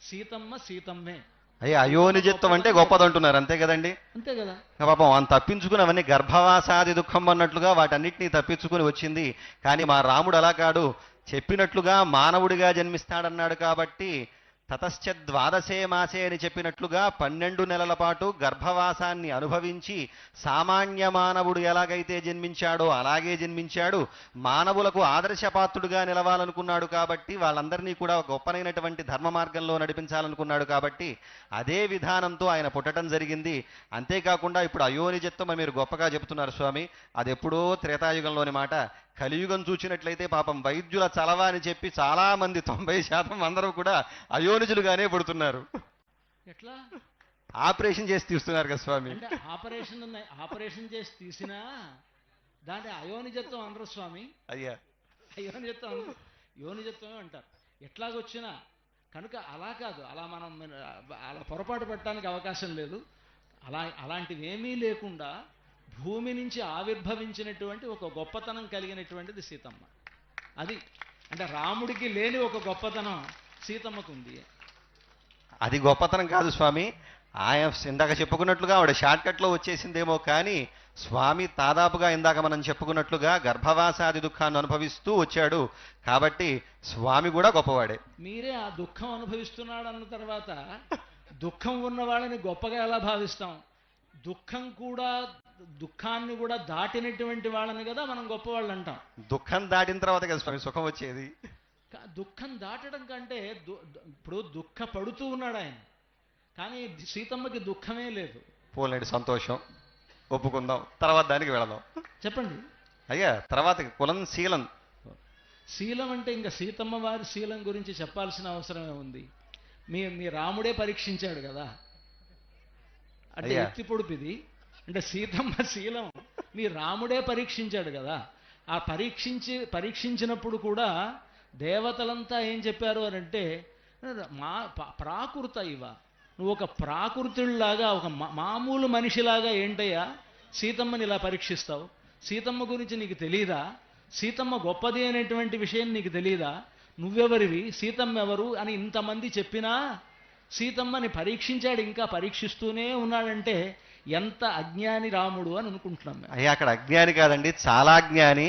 సీతమ్మ సీతమ్మే. అయ్యా అయోనిజత్వం అంటే గొప్పదంటున్నారు అంతే కదండి. అంతే కదా. పాపం అని తప్పించుకుని అవన్నీ గర్భవాసాది దుఃఖం అన్నట్లుగా వాటన్నిటినీ తప్పించుకుని వచ్చింది. కానీ మా రాముడు అలా కాడు, చెప్పినట్లుగా మానవుడిగా జన్మిస్తాడన్నాడు కాబట్టి తతశ్చ ద్వాదశే మాసే అని చెప్పినట్లుగా 12 నెలల పాటు గర్భవాసాన్ని అనుభవించి సామాన్య మానవుడు ఎలాగైతే జన్మించాడో అలాగే జన్మించాడు. మానవులకు ఆదర్శపాత్రుడుగా నిలవాలనుకున్నాడు కాబట్టి వాళ్ళందరినీ కూడా గొప్పనైనటువంటి ధర్మ మార్గంలో నడిపించాలనుకున్నాడు కాబట్టి అదే విధానంతో ఆయన పుట్టడం జరిగింది. అంతేకాకుండా ఇప్పుడు అయోనిజత్వం అని మీరు గొప్పగా చెబుతున్నారు స్వామి, అది ఎప్పుడో త్రేతాయుగంలోని మాట. కలియుగం చూసినట్లయితే పాపం వైద్యుల చలవ అని చెప్పి చాలా మంది 90% అందరూ కూడా అయోనిజులుగానే పుడుతున్నారు. ఎట్లా ఆపరేషన్ చేసి తీస్తున్నారు కదా స్వామి. అంటే ఆపరేషన్ చేసి తీసినా దాన్ని అయోనిజత్వం అనరు స్వామి. అయ్యా అయోనిజత్వం యోనిజత్వమే అంటారు. ఎట్లాగొచ్చినా కనుక అలా కాదు, అలా మనం అలా పొరపాటు పెట్టడానికి అవకాశం లేదు. అలాంటివి ఏమీ లేకుండా భూమి నుంచి ఆవిర్భవించినటువంటి ఒక గొప్పతనం కలిగినటువంటిది సీతమ్మ. అది అంటే రాముడికి లేని ఒక గొప్పతనం సీతమ్మకు ఉంది. అది గొప్పతనం కాదు స్వామి, ఆయన ఇందాక చెప్పుకున్నట్లుగా ఆవిడ షార్ట్కట్లో వచ్చేసిందేమో కానీ స్వామి దాదాపుగా ఇందాక మనం చెప్పుకున్నట్లుగా గర్భవాసాది దుఃఖాన్ని అనుభవిస్తూ వచ్చాడు కాబట్టి స్వామి కూడా గొప్పవాడే. మీరే ఆ దుఃఖం అనుభవిస్తున్నాడు అన్న తర్వాత దుఃఖం ఉన్న వాళ్ళని గొప్పగా ఎలా భావిస్తాం? దుఃఖాన్ని కూడా దాటినటువంటి వాళ్ళని కదా మనం గొప్పవాళ్ళు అంటాం. దుఃఖం దాటిన తర్వాత కదా స్వామి సుఖం వచ్చేది. దుఃఖం దాటడం కంటే ఇప్పుడు దుఃఖపడుతూ ఉన్నాడు ఆయన, కానీ సీతమ్మకి దుఃఖమే లేదు. పోలేండి, సంతోషం, ఒప్పుకుందాం. తర్వాత దానికి వెళదాం. చెప్పండి అయ్యా. తర్వాత కులం శీలం. శీలం అంటే ఇంకా సీతమ్మ వారి శీలం గురించి చెప్పాల్సిన అవసరమే ఉంది. మీ రాముడే పరీక్షించాడు కదా. అంటే ఎత్తి పొడుపుది అంటే సీతమ్మ శీలం మీ రాముడే పరీక్షించాడు కదా. ఆ పరీక్షించినప్పుడు కూడా దేవతలంతా ఏం చెప్పారు అని అంటే, ప్రాకృత ఇవ, నువ్వు ఒక ప్రాకృతుల్లాగా ఒక మామూలు మనిషిలాగా ఏంటయ్యా సీతమ్మని ఇలా పరీక్షిస్తావు? సీతమ్మ గురించి నీకు తెలీదా? సీతమ్మ గొప్పది అనేటువంటి విషయం నీకు తెలీదా? నువ్వెవరివి, సీతమ్మ ఎవరు అని ఇంతమంది చెప్పినా సీతమ్మని పరీక్షించాడు, ఇంకా పరీక్షిస్తూనే ఉన్నాడంటే ఎంత అజ్ఞాని రాముడు అని అనుకుంటున్నాం. అయ్యా అక్కడ అజ్ఞాని కాదండి, చాలా జ్ఞాని.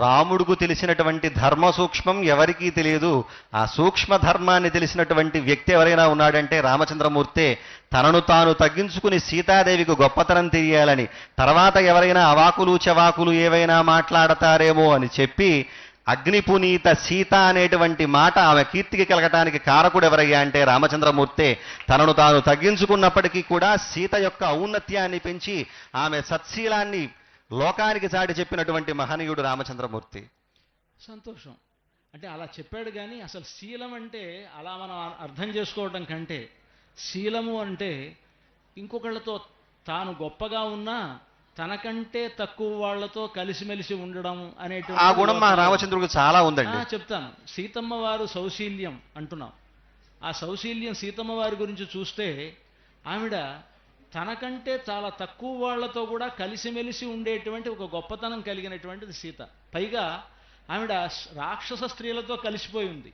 రాముడుకు తెలిసినటువంటి ధర్మ సూక్ష్మం ఎవరికీ తెలియదు. ఆ సూక్ష్మ ధర్మాన్ని తెలిసినటువంటి వ్యక్తి ఎవరైనా ఉన్నాడంటే రామచంద్రమూర్తే. తనను తాను తగ్గించుకుని సీతాదేవికి గొప్పతనం తెలియాలని, తర్వాత ఎవరైనా అవాకులు చవాకులు ఏవైనా మాట్లాడతారేమో అని చెప్పి అగ్నిపునీత సీత అనేటువంటి మాట ఆమె కీర్తికి కలగటానికి కారకుడు ఎవరయ్యా అంటే రామచంద్రమూర్తే. తనను తాను తగ్గించుకున్నప్పటికీ కూడా సీత యొక్క ఔన్నత్యాన్ని పెంచి ఆమె సత్శీలాన్ని లోకానికి చాటి చెప్పినటువంటి మహనీయుడు రామచంద్రమూర్తి. సంతోషం. అంటే అలా చెప్పాడు కానీ అసలు శీలం అంటే అలా మనం అర్థం చేసుకోవటం కంటే శీలము అంటే ఇంకొకళ్ళతో తాను గొప్పగా ఉన్నా తనకంటే తక్కువ వాళ్లతో కలిసిమెలిసి ఉండడం అనేటువంటి ఆ గుణం మా రామచంద్రుడికి చాలా ఉందండి. చెప్తాను. సీతమ్మ వారు సౌశీల్యం అంటున్నాం. ఆ సౌశీల్యం సీతమ్మ వారి గురించి చూస్తే ఆవిడ తనకంటే చాలా తక్కువ వాళ్లతో కూడా కలిసిమెలిసి ఉండేటువంటి ఒక గొప్పతనం కలిగినటువంటిది సీత. పైగా ఆవిడ రాక్షస స్త్రీలతో కలిసిపోయి ఉంది.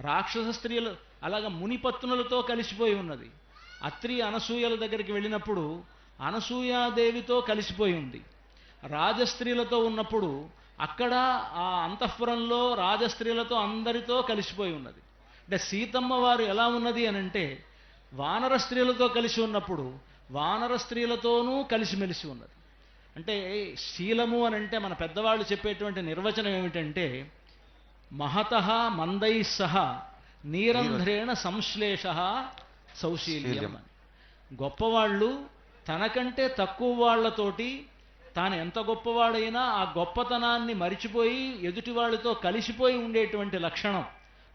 రాక్షస స్త్రీలు అలాగా మునిపత్నులతో కలిసిపోయి ఉన్నది. అత్రి అనసూయల దగ్గరికి వెళ్ళినప్పుడు అనసూయాదేవితో కలిసిపోయి ఉంది. రాజస్త్రీలతో ఉన్నప్పుడు అక్కడ ఆ అంతఃపురంలో రాజస్త్రీలతో అందరితో కలిసిపోయి ఉన్నది. అంటే సీతమ్మ వారు ఎలా ఉన్నది అని అంటే వానర స్త్రీలతో కలిసి ఉన్నప్పుడు వానర స్త్రీలతోనూ కలిసిమెలిసి ఉన్నది. అంటే శీలము అని అంటే మన పెద్దవాళ్ళు చెప్పేటువంటి నిర్వచనం ఏమిటంటే మహతః మందై సహ నీరంధ్రేణ సంశ్లేష సౌశీల్యం అని. గొప్పవాళ్ళు తనకంటే తక్కువ వాళ్లతోటి తాను ఎంత గొప్పవాడైనా ఆ గొప్పతనాన్ని మరిచిపోయి ఎదుటి వాళ్ళతో కలిసిపోయి ఉండేటువంటి లక్షణం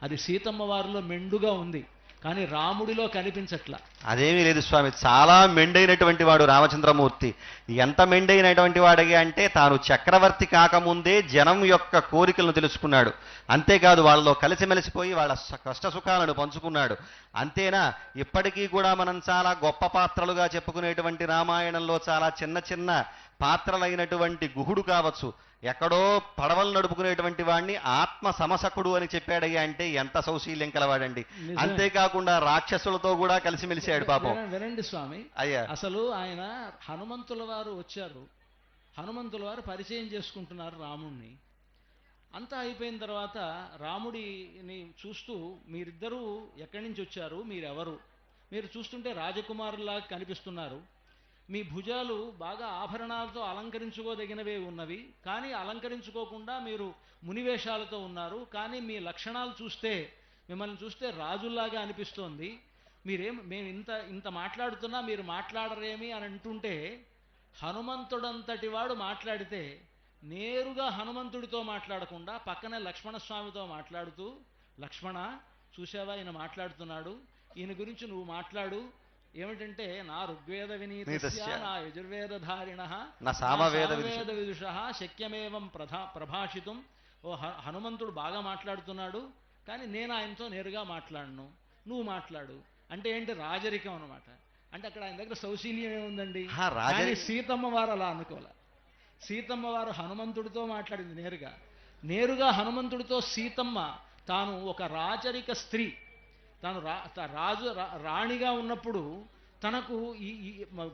అది సీతమ్మ వారిలో మెండుగా ఉంది, కానీ రాముడిలో కనిపించట్లా. అదేమీ లేదు స్వామి, చాలా మెండైనటువంటి వాడు రామచంద్రమూర్తి. ఎంత మెండైనటువంటి వాడయ్యా అంటే తాను చక్రవర్తి కాకముందే జనం యొక్క కోరికలను తెలుసుకున్నాడు. అంతేకాదు వాళ్ళలో కలిసిమెలిసిపోయి వాళ్ళ కష్ట సుఖాలను పంచుకున్నాడు. అంతేనా, ఇప్పటికీ కూడా మనం చాలా గొప్ప పాత్రలుగా చెప్పుకునేటువంటి రామాయణంలో చాలా చిన్న చిన్న పాత్రలైనటువంటి గుహుడు కావచ్చు, ఎక్కడో పడవలు నడుపుకునేటువంటి వాడిని ఆత్మ సమసకుడు అని చెప్పాడయ్యా అంటే ఎంత సౌశీల్యం కలవాడండి. నిజమే. అంతేకాకుండా రాక్షసులతో కూడా కలిసిమెలిసాడు పాపం. వినండి స్వామి, అయ్యా అసలు ఆయన హనుమంతుల వారు వచ్చారు, హనుమంతుల వారు పరిచయం చేసుకుంటున్నారు రాముణ్ణి. అంతా అయిపోయిన తర్వాత రాముడిని చూస్తూ, మీరిద్దరూ ఎక్కడి నుంచి వచ్చారు, మీరెవరు, మీరు చూస్తుంటే రాజకుమారులాగా కనిపిస్తున్నారు, మీ భుజాలు బాగా ఆభరణాలతో అలంకరించుకోదగినవే ఉన్నవి, కానీ అలంకరించుకోకుండా మీరు మునివేషాలతో ఉన్నారు, కానీ మీ లక్షణాలు చూస్తే, మిమ్మల్ని చూస్తే రాజుల్లాగా అనిపిస్తోంది, మేము ఇంత మాట్లాడుతున్నా మీరు మాట్లాడరేమి అని అంటుంటే, హనుమంతుడంతటి వాడు మాట్లాడితే నేరుగా హనుమంతుడితో మాట్లాడకుండా పక్కనే లక్ష్మణస్వామితో మాట్లాడుతూ, లక్ష్మణ చూసావా ఈయన మాట్లాడుతున్నాడు, ఈయన గురించి నువ్వు మాట్లాడు, ఏమిటంటే నా ఋగ్వేద వినీతస్య నా యజుర్వేదధారిణ నా సామవేద విదుష శక్యమేవం ప్రభాషితం. ఓ హనుమంతుడు బాగా మాట్లాడుతున్నాడు, కానీ నేను ఆయనతో నేరుగా మాట్లాడను, నువ్వు మాట్లాడు అంటే ఏంటి, రాజరికం అనమాట. అంటే అక్కడ ఆయన దగ్గర సౌశీల్యం ఏముందండి. కానీ సీతమ్మ వారు అలా అనుకోలే. సీతమ్మ వారు హనుమంతుడితో మాట్లాడింది నేరుగా హనుమంతుడితో. సీతమ్మ తాను ఒక రాజరిక స్త్రీ, తాను రాణిగా ఉన్నప్పుడు తనకు ఈ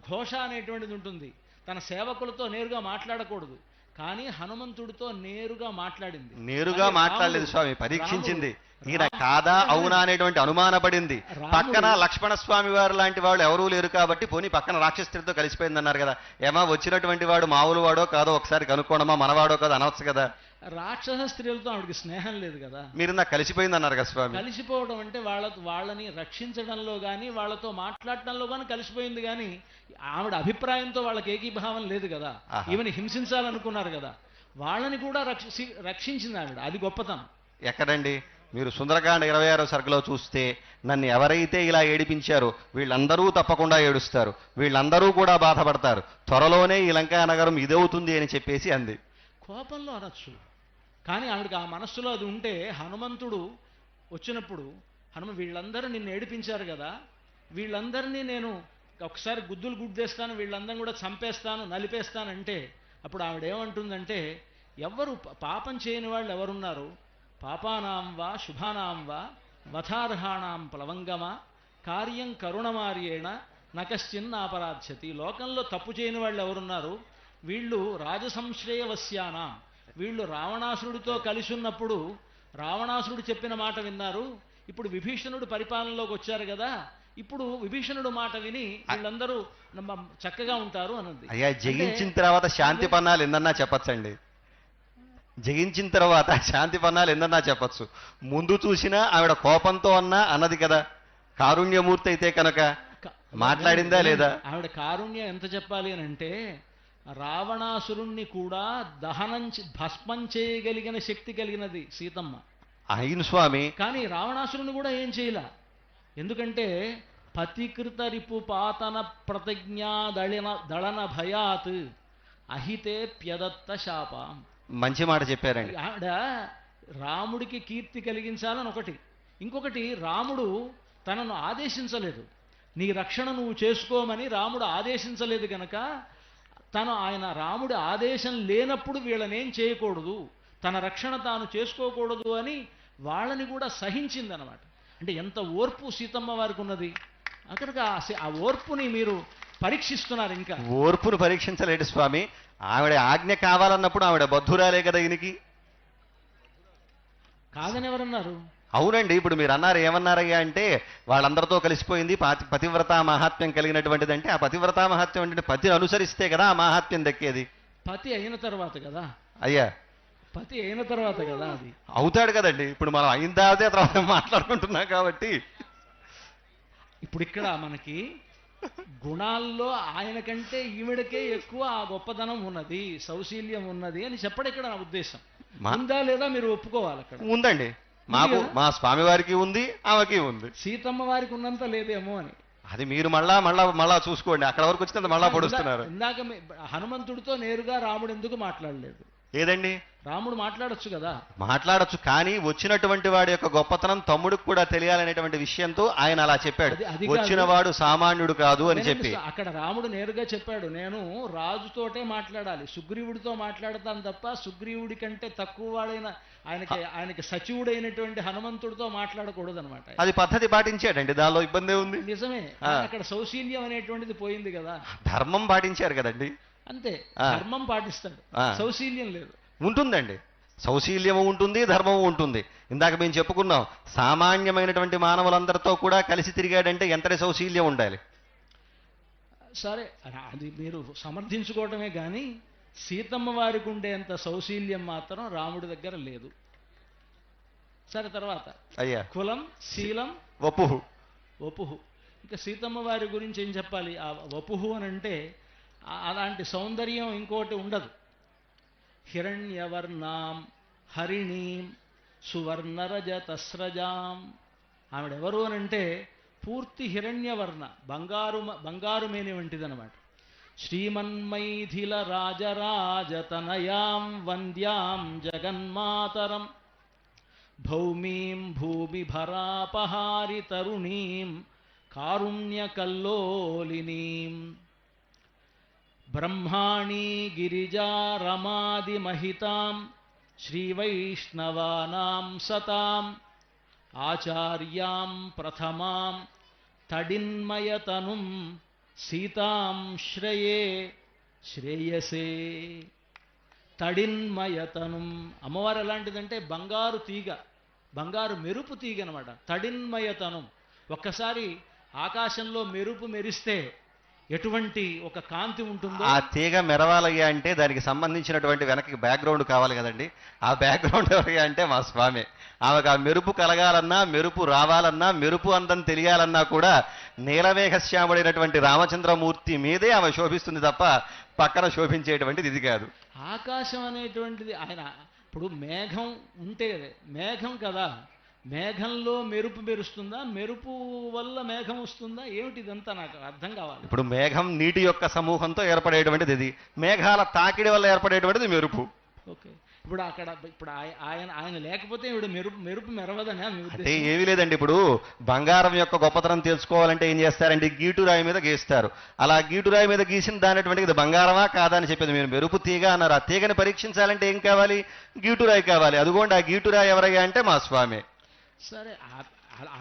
ఘోష అనేటువంటిది ఉంటుంది, తన సేవకులతో నేరుగా మాట్లాడకూడదు, కానీ హనుమంతుడితో నేరుగా మాట్లాడింది. నేరుగా మాట్లాడలేదు స్వామి, పరీక్షించింది. ఈయన కాదా అవునా అనేటువంటి అనుమానపడింది. పక్కన లక్ష్మణ స్వామి వారు లాంటి వాళ్ళు ఎవరూ లేరు కాబట్టి పోనీ పక్కన రాక్షసుడితో కలిసిపోయింది అన్నారు కదా. ఏమా వచ్చినటువంటి వాడు మామూలు వాడో కాదో ఒకసారి కనుక్కోవడమా, మనవాడో కాదో అనవచ్చు కదా. రాక్షస స్త్రీలతో ఆవిడకి స్నేహం లేదు కదా. మీరు నాకు కలిసిపోయింది అన్నారు కదా స్వామి. కలిసిపోవడం అంటే వాళ్ళని రక్షించడంలో కానీ వాళ్ళతో మాట్లాడటంలో కానీ కలిసిపోయింది, కానీ ఆవిడ అభిప్రాయంతో వాళ్ళకి ఏకీభావం లేదు కదా. ఈవెన్ హింసించాలనుకున్నారు కదా, వాళ్ళని కూడా రక్షించింది ఆవిడ. అది గొప్పతనం. ఎక్కడండి మీరు సుందరకాండ 26వ సర్గలో చూస్తే, నన్ను ఎవరైతే ఇలా ఏడిపించారో వీళ్ళందరూ తప్పకుండా ఏడుస్తారు, వీళ్ళందరూ కూడా బాధపడతారు, త్వరలోనే ఈ లంకా నగరం ఇదవుతుంది అని చెప్పేసి అంది. కోపంలో అనొచ్చు, కానీ ఆవిడకి ఆ మనస్సులో అది ఉంటే, హనుమంతుడు వచ్చినప్పుడు వీళ్ళందరూ నిన్ను ఏడిపించారు కదా, వీళ్ళందరినీ నేను ఒకసారి గుద్దులు గుద్దేస్తాను, వీళ్ళందరినీ కూడా చంపేస్తాను, నలిపేస్తానంటే, అప్పుడు ఆవిడ ఏమంటుందంటే, ఎవరు పాపం చేయని వాళ్ళు ఎవరున్నారు, పాపానాం వా శుభానాం వా వథార్హాణాం ప్లవంగమా కార్యం కరుణమార్యేణ నకశ్చిన్నాపరాధ్యతి. లోకంలో తప్పు చేయని వాళ్ళు ఎవరున్నారు, వీళ్ళు రాజసంశ్రయవస్యానాం, వీళ్ళు రావణాసురుడితో కలిసి ఉన్నప్పుడు రావణాసురుడు చెప్పిన మాట విన్నారు, ఇప్పుడు విభీషణుడు పరిపాలనలోకి వచ్చారు కదా, ఇప్పుడు విభీషణుడు మాట విని వీళ్ళందరూ చక్కగా ఉంటారు అన్నది. అయ్యా జయించిన తర్వాత శాంతి పన్నాలు ఎందన్నా చెప్పచ్చండి, జయించిన తర్వాత శాంతి పన్నాలు ఎందన్నా చెప్పచ్చు. ముందు చూసినా ఆవిడ కోపంతో అన్నా అన్నది కదా. కారుణ్యమూర్తి అయితే కనుక మాట్లాడిందా లేదా? ఆవిడ కారుణ్యం ఎంత చెప్పాలి అని అంటే, రావణాసురుణ్ణి కూడా భస్మం చేయగలిగిన శక్తి కలిగినది సీతమ్మ. అయిన స్వామి, కానీ రావణాసురుని కూడా ఏం చేయలా. ఎందుకంటే పతికృత రిపు పాతన ప్రతిజ్ఞా దళన భయాత్ అహితే ప్యదత్త శాపం. మంచి మాట చెప్పారండి. ఆవిడ రాముడికి కీర్తి కలిగించాలని ఒకటి, ఇంకొకటి రాముడు తనను ఆదేశించలేదు, నీ రక్షణ నువ్వు చేసుకోమని రాముడు ఆదేశించలేదు గనక, రాముడి ఆదేశం లేనప్పుడు వీళ్ళనేం చేయకూడదు, తన రక్షణ తాను చేసుకోకూడదు అని వాళ్ళని కూడా సహించిందనమాట. అంటే ఎంత ఓర్పు సీతమ్మ వారికి ఉన్నది. అక్కడికి ఆ ఓర్పుని మీరు పరీక్షిస్తున్నారు. ఇంకా ఓర్పును పరీక్షించలేడు స్వామి, ఆవిడ ఆజ్ఞ కావాలన్నప్పుడు ఆవిడ బద్ధురాలే కదా ఈయనకి. కాదని ఎవరన్నారు? అవునండి, ఇప్పుడు మీరు అన్నారు, ఏమన్నారయ్యా అంటే వాళ్ళందరితో కలిసిపోయింది, పతివ్రతా మహాత్మ్యం కలిగినటువంటిది. అంటే ఆ పతివ్రతా మహాత్మ్యం అంటే పతిని అనుసరిస్తే కదా ఆ మహాత్మ్యం దక్కేది. పతి అయిన తర్వాత కదా అయ్యా, పతి అయిన తర్వాత కదా అది అవుతాడు కదండి. ఇప్పుడు మనం అయిన తర్వాత మాట్లాడుకుంటున్నాం కాబట్టి, ఇప్పుడు ఇక్కడ మనకి గుణాల్లో ఆయన కంటే ఈవిడకే ఎక్కువ ఆ గొప్పతనం ఉన్నది, సౌశీల్యం ఉన్నది అని చెప్పడం ఇక్కడ నా ఉద్దేశం. ఉందా లేదా మీరు ఒప్పుకోవాలి. అక్కడ ఉందండి, మాకు మా స్వామి వారికి ఉంది, ఆమెకి ఉంది. సీతమ్మ వారికి ఉన్నంత లేదేమో అని అది మీరు మళ్ళా చూసుకోండి. అక్కడ వరకు వచ్చినంత మళ్ళా పొడుస్తున్నారు. ఇందాక హనుమంతుడితో నేరుగా రాముడు ఎందుకు మాట్లాడలేదు? ఏదండి? రాముడు మాట్లాడొచ్చు కదా. మాట్లాడొచ్చు, కానీ వచ్చినటువంటి వాడి యొక్క గొప్పతనం తమ్ముడికి కూడా తెలియాలనేటువంటి విషయంతో ఆయన అలా చెప్పాడు. అది వచ్చిన వాడు సామాన్యుడు కాదు అని చెప్పి. అక్కడ రాముడు నేరుగా చెప్పాడు, నేను రాజుతోటే మాట్లాడాలి, సుగ్రీవుడితో మాట్లాడతాను తప్ప సుగ్రీవుడి కంటే తక్కువ వాడైన ఆయనకి సచివుడైనటువంటి హనుమంతుడితో మాట్లాడకూడదు అనమాట. అది పద్ధతి పాటించాడండి, దానిలో ఇబ్బంది ఉంది. నిజమే, అక్కడ సౌశీల్యం అనేటువంటిది పోయింది కదా. ధర్మం పాటించారు కదండి. అంతే, ధర్మం పాటిస్తాడు, సౌశీల్యం లేదు. ఉంటుందండి, సౌశీల్యము ఉంటుంది, ధర్మము ఉంటుంది. ఇందాక మేము చెప్పుకున్నాం, సామాన్యమైనటువంటి మానవులందరితో కూడా కలిసి తిరిగాడంటే ఎంతటి సౌశీల్యం ఉండాలి. సరే, అది మీరు సమర్థించుకోవటమే కానీ సీతమ్మ వారికి ఉండేంత సౌశీల్యం మాత్రం రాముడి దగ్గర లేదు. సరే, తర్వాత అయ్యా, కులం, శీలం, వపుహు. వపుహు. ఇంకా సీతమ్మ వారి గురించి ఏం చెప్పాలి? ఆ వపుహు అని అంటే అలాంటి సౌందర్యం ఇంకోటి ఉండదు. హిరణ్యవర్ణాం హరిణీం సువర్ణరజతస్రజాం. ఆవిడెవరు అని అంటే పూర్తి హిరణ్యవర్ణ, బంగారు మేని వంటిదనమాట. శ్రీమన్మైథిల రాజరాజతనయాం వంద్యాం జగన్మాతరం భౌమీం భూమిభరాపహారి తరుణీం కారుణ్యకల్లోలినీం బ్రహ్మాణీ గిరిజా రమాదిమహితాం శ్రీవైష్ణవానాం సతాం ఆచార్యాం ప్రథమాం తడిన్మయతనుం సీతాం శ్రేయసే. తడిన్మయతనుం, అమ్మవారు ఎలాంటిదంటే బంగారు తీగ, బంగారు మెరుపు తీగ అనమాట. తడిన్మయతనుం, ఒక్కసారి ఆకాశంలో మెరుపు మెరిస్తే ఎటువంటి ఒక కాంతి ఉంటుందో. ఆ తీగ మెరవాలయ్యా అంటే దానికి సంబంధించినటువంటి వెనక్కి బ్యాక్గ్రౌండ్ కావాలి కదండి. ఆ బ్యాక్గ్రౌండ్ ఎవరయ్యా అంటే మా స్వామి. ఆమెకు ఆ మెరుపు కలగాలన్నా, మెరుపు రావాలన్నా, మెరుపు అందం తెలియాలన్నా కూడా నీలమేఘశ్యాముడైనటువంటి రామచంద్రమూర్తి మీదే ఆమె శోభిస్తుంది తప్ప పక్కన శోభించేటువంటిది ఇది కాదు. ఆకాశం అనేటువంటిది ఆయన ఇప్పుడు మేఘం ఉంటే, మేఘం కదా, మేఘంలో మెరుపు మెరుస్తుందా, మెరుపు వల్ల మేఘం వస్తుందా, ఏమిటి ఇదంతా నాకు అర్థం కావాలి. ఇప్పుడు మేఘం నీటి యొక్క సమూహంతో ఏర్పడేటువంటిది ఇది, మేఘాల తాకిడి వల్ల ఏర్పడేటువంటిది మెరుపు. ఓకే, ఇప్పుడు అక్కడ ఇప్పుడు ఆయన లేకపోతే ఇప్పుడు మెరుపు మెరవదని అంటే ఏమీ లేదండి. ఇప్పుడు బంగారం యొక్క గొప్పతనం తెలుసుకోవాలంటే ఏం చేస్తారండి, గీటురాయి మీద గీస్తారు. అలా గీటురాయి మీద గీసిన దానటువంటి ఇది బంగారమా కాదా అని చెప్పేది. మీరు మెరుపు తీగ అన్నారు. ఆ తీగని పరీక్షించాలంటే ఏం కావాలి, గీటురాయి కావాలి. అదిగోండి ఆ గీటురాయి ఎవరయ్యా అంటే మా స్వామి. సరే,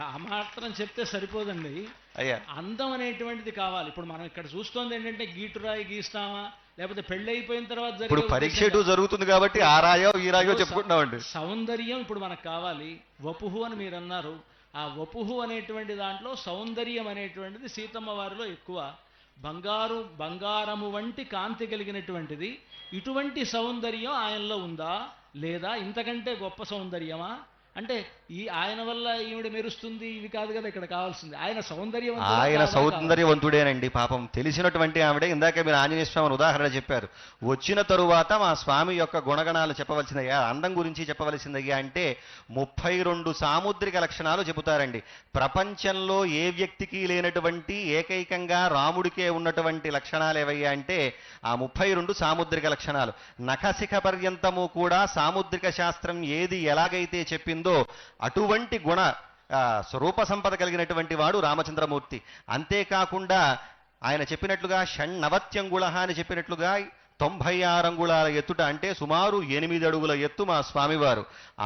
ఆ మాత్రం చెప్తే సరిపోదండి అయ్యా. అందం అనేటువంటిది కావాలి. ఇప్పుడు మనం ఇక్కడ చూస్తోంది ఏంటంటే గీటురాయి గీస్తామా, లేకపోతే పెళ్లి అయిపోయిన తర్వాత ఇప్పుడు పరీక్ష జరుగుతుంది కాబట్టి ఆ రాయో ఈ రాయో చెప్పుకుంటున్నామండి. సౌందర్యం ఇప్పుడు మనకు కావాలి. వపుహు అని మీరు అన్నారు. ఆ వపుహు అనేటువంటి దాంట్లో సౌందర్యం అనేటువంటిది సీతమ్మ వారిలో ఎక్కువ. బంగారము వంటి కాంతి కలిగినటువంటిది. ఇటువంటి సౌందర్యం ఆయనలో ఉందా లేదా? ఇంతకంటే గొప్ప సౌందర్యమా? అంటే ఆయన వల్ల ఈవిడ మెరుస్తుంది ఇవి కాదు కదా ఇక్కడ కావాల్సింది. ఆయన సౌందర్యవంతుడేనండి. పాపం తెలిసినటువంటి ఆవిడే. ఇందాక మీరు ఆంజనేయ స్వామిని ఉదాహరణ చెప్పారు. వచ్చిన తరువాత మా స్వామి యొక్క గుణగణాలు చెప్పవలసిందయ్యా, అందం గురించి చెప్పవలసిందయ్యా అంటే 32 సాముద్రిక లక్షణాలు చెబుతారండి. ప్రపంచంలో ఏ వ్యక్తికి లేనటువంటి ఏకైకంగా రాముడికే ఉన్నటువంటి లక్షణాలు ఏవయ్యా అంటే ఆ 32 సాముద్రిక లక్షణాలు. నఖశిఖ పర్యంతము కూడా సాముద్రిక శాస్త్రం ఏది ఎలాగైతే చెప్పిందో అటువంటి గుణ స్వరూప సంపద కలిగినటువంటి వాడు రామచంద్రమూర్తి. అంతేకాకుండా ఆయన చెప్పినట్లుగా షణ్ణవత్యంగుళ అని చెప్పినట్లుగా 96 అంగుళాల ఎత్తుట, అంటే సుమారు 8 అడుగుల ఎత్తు మా స్వామివారు.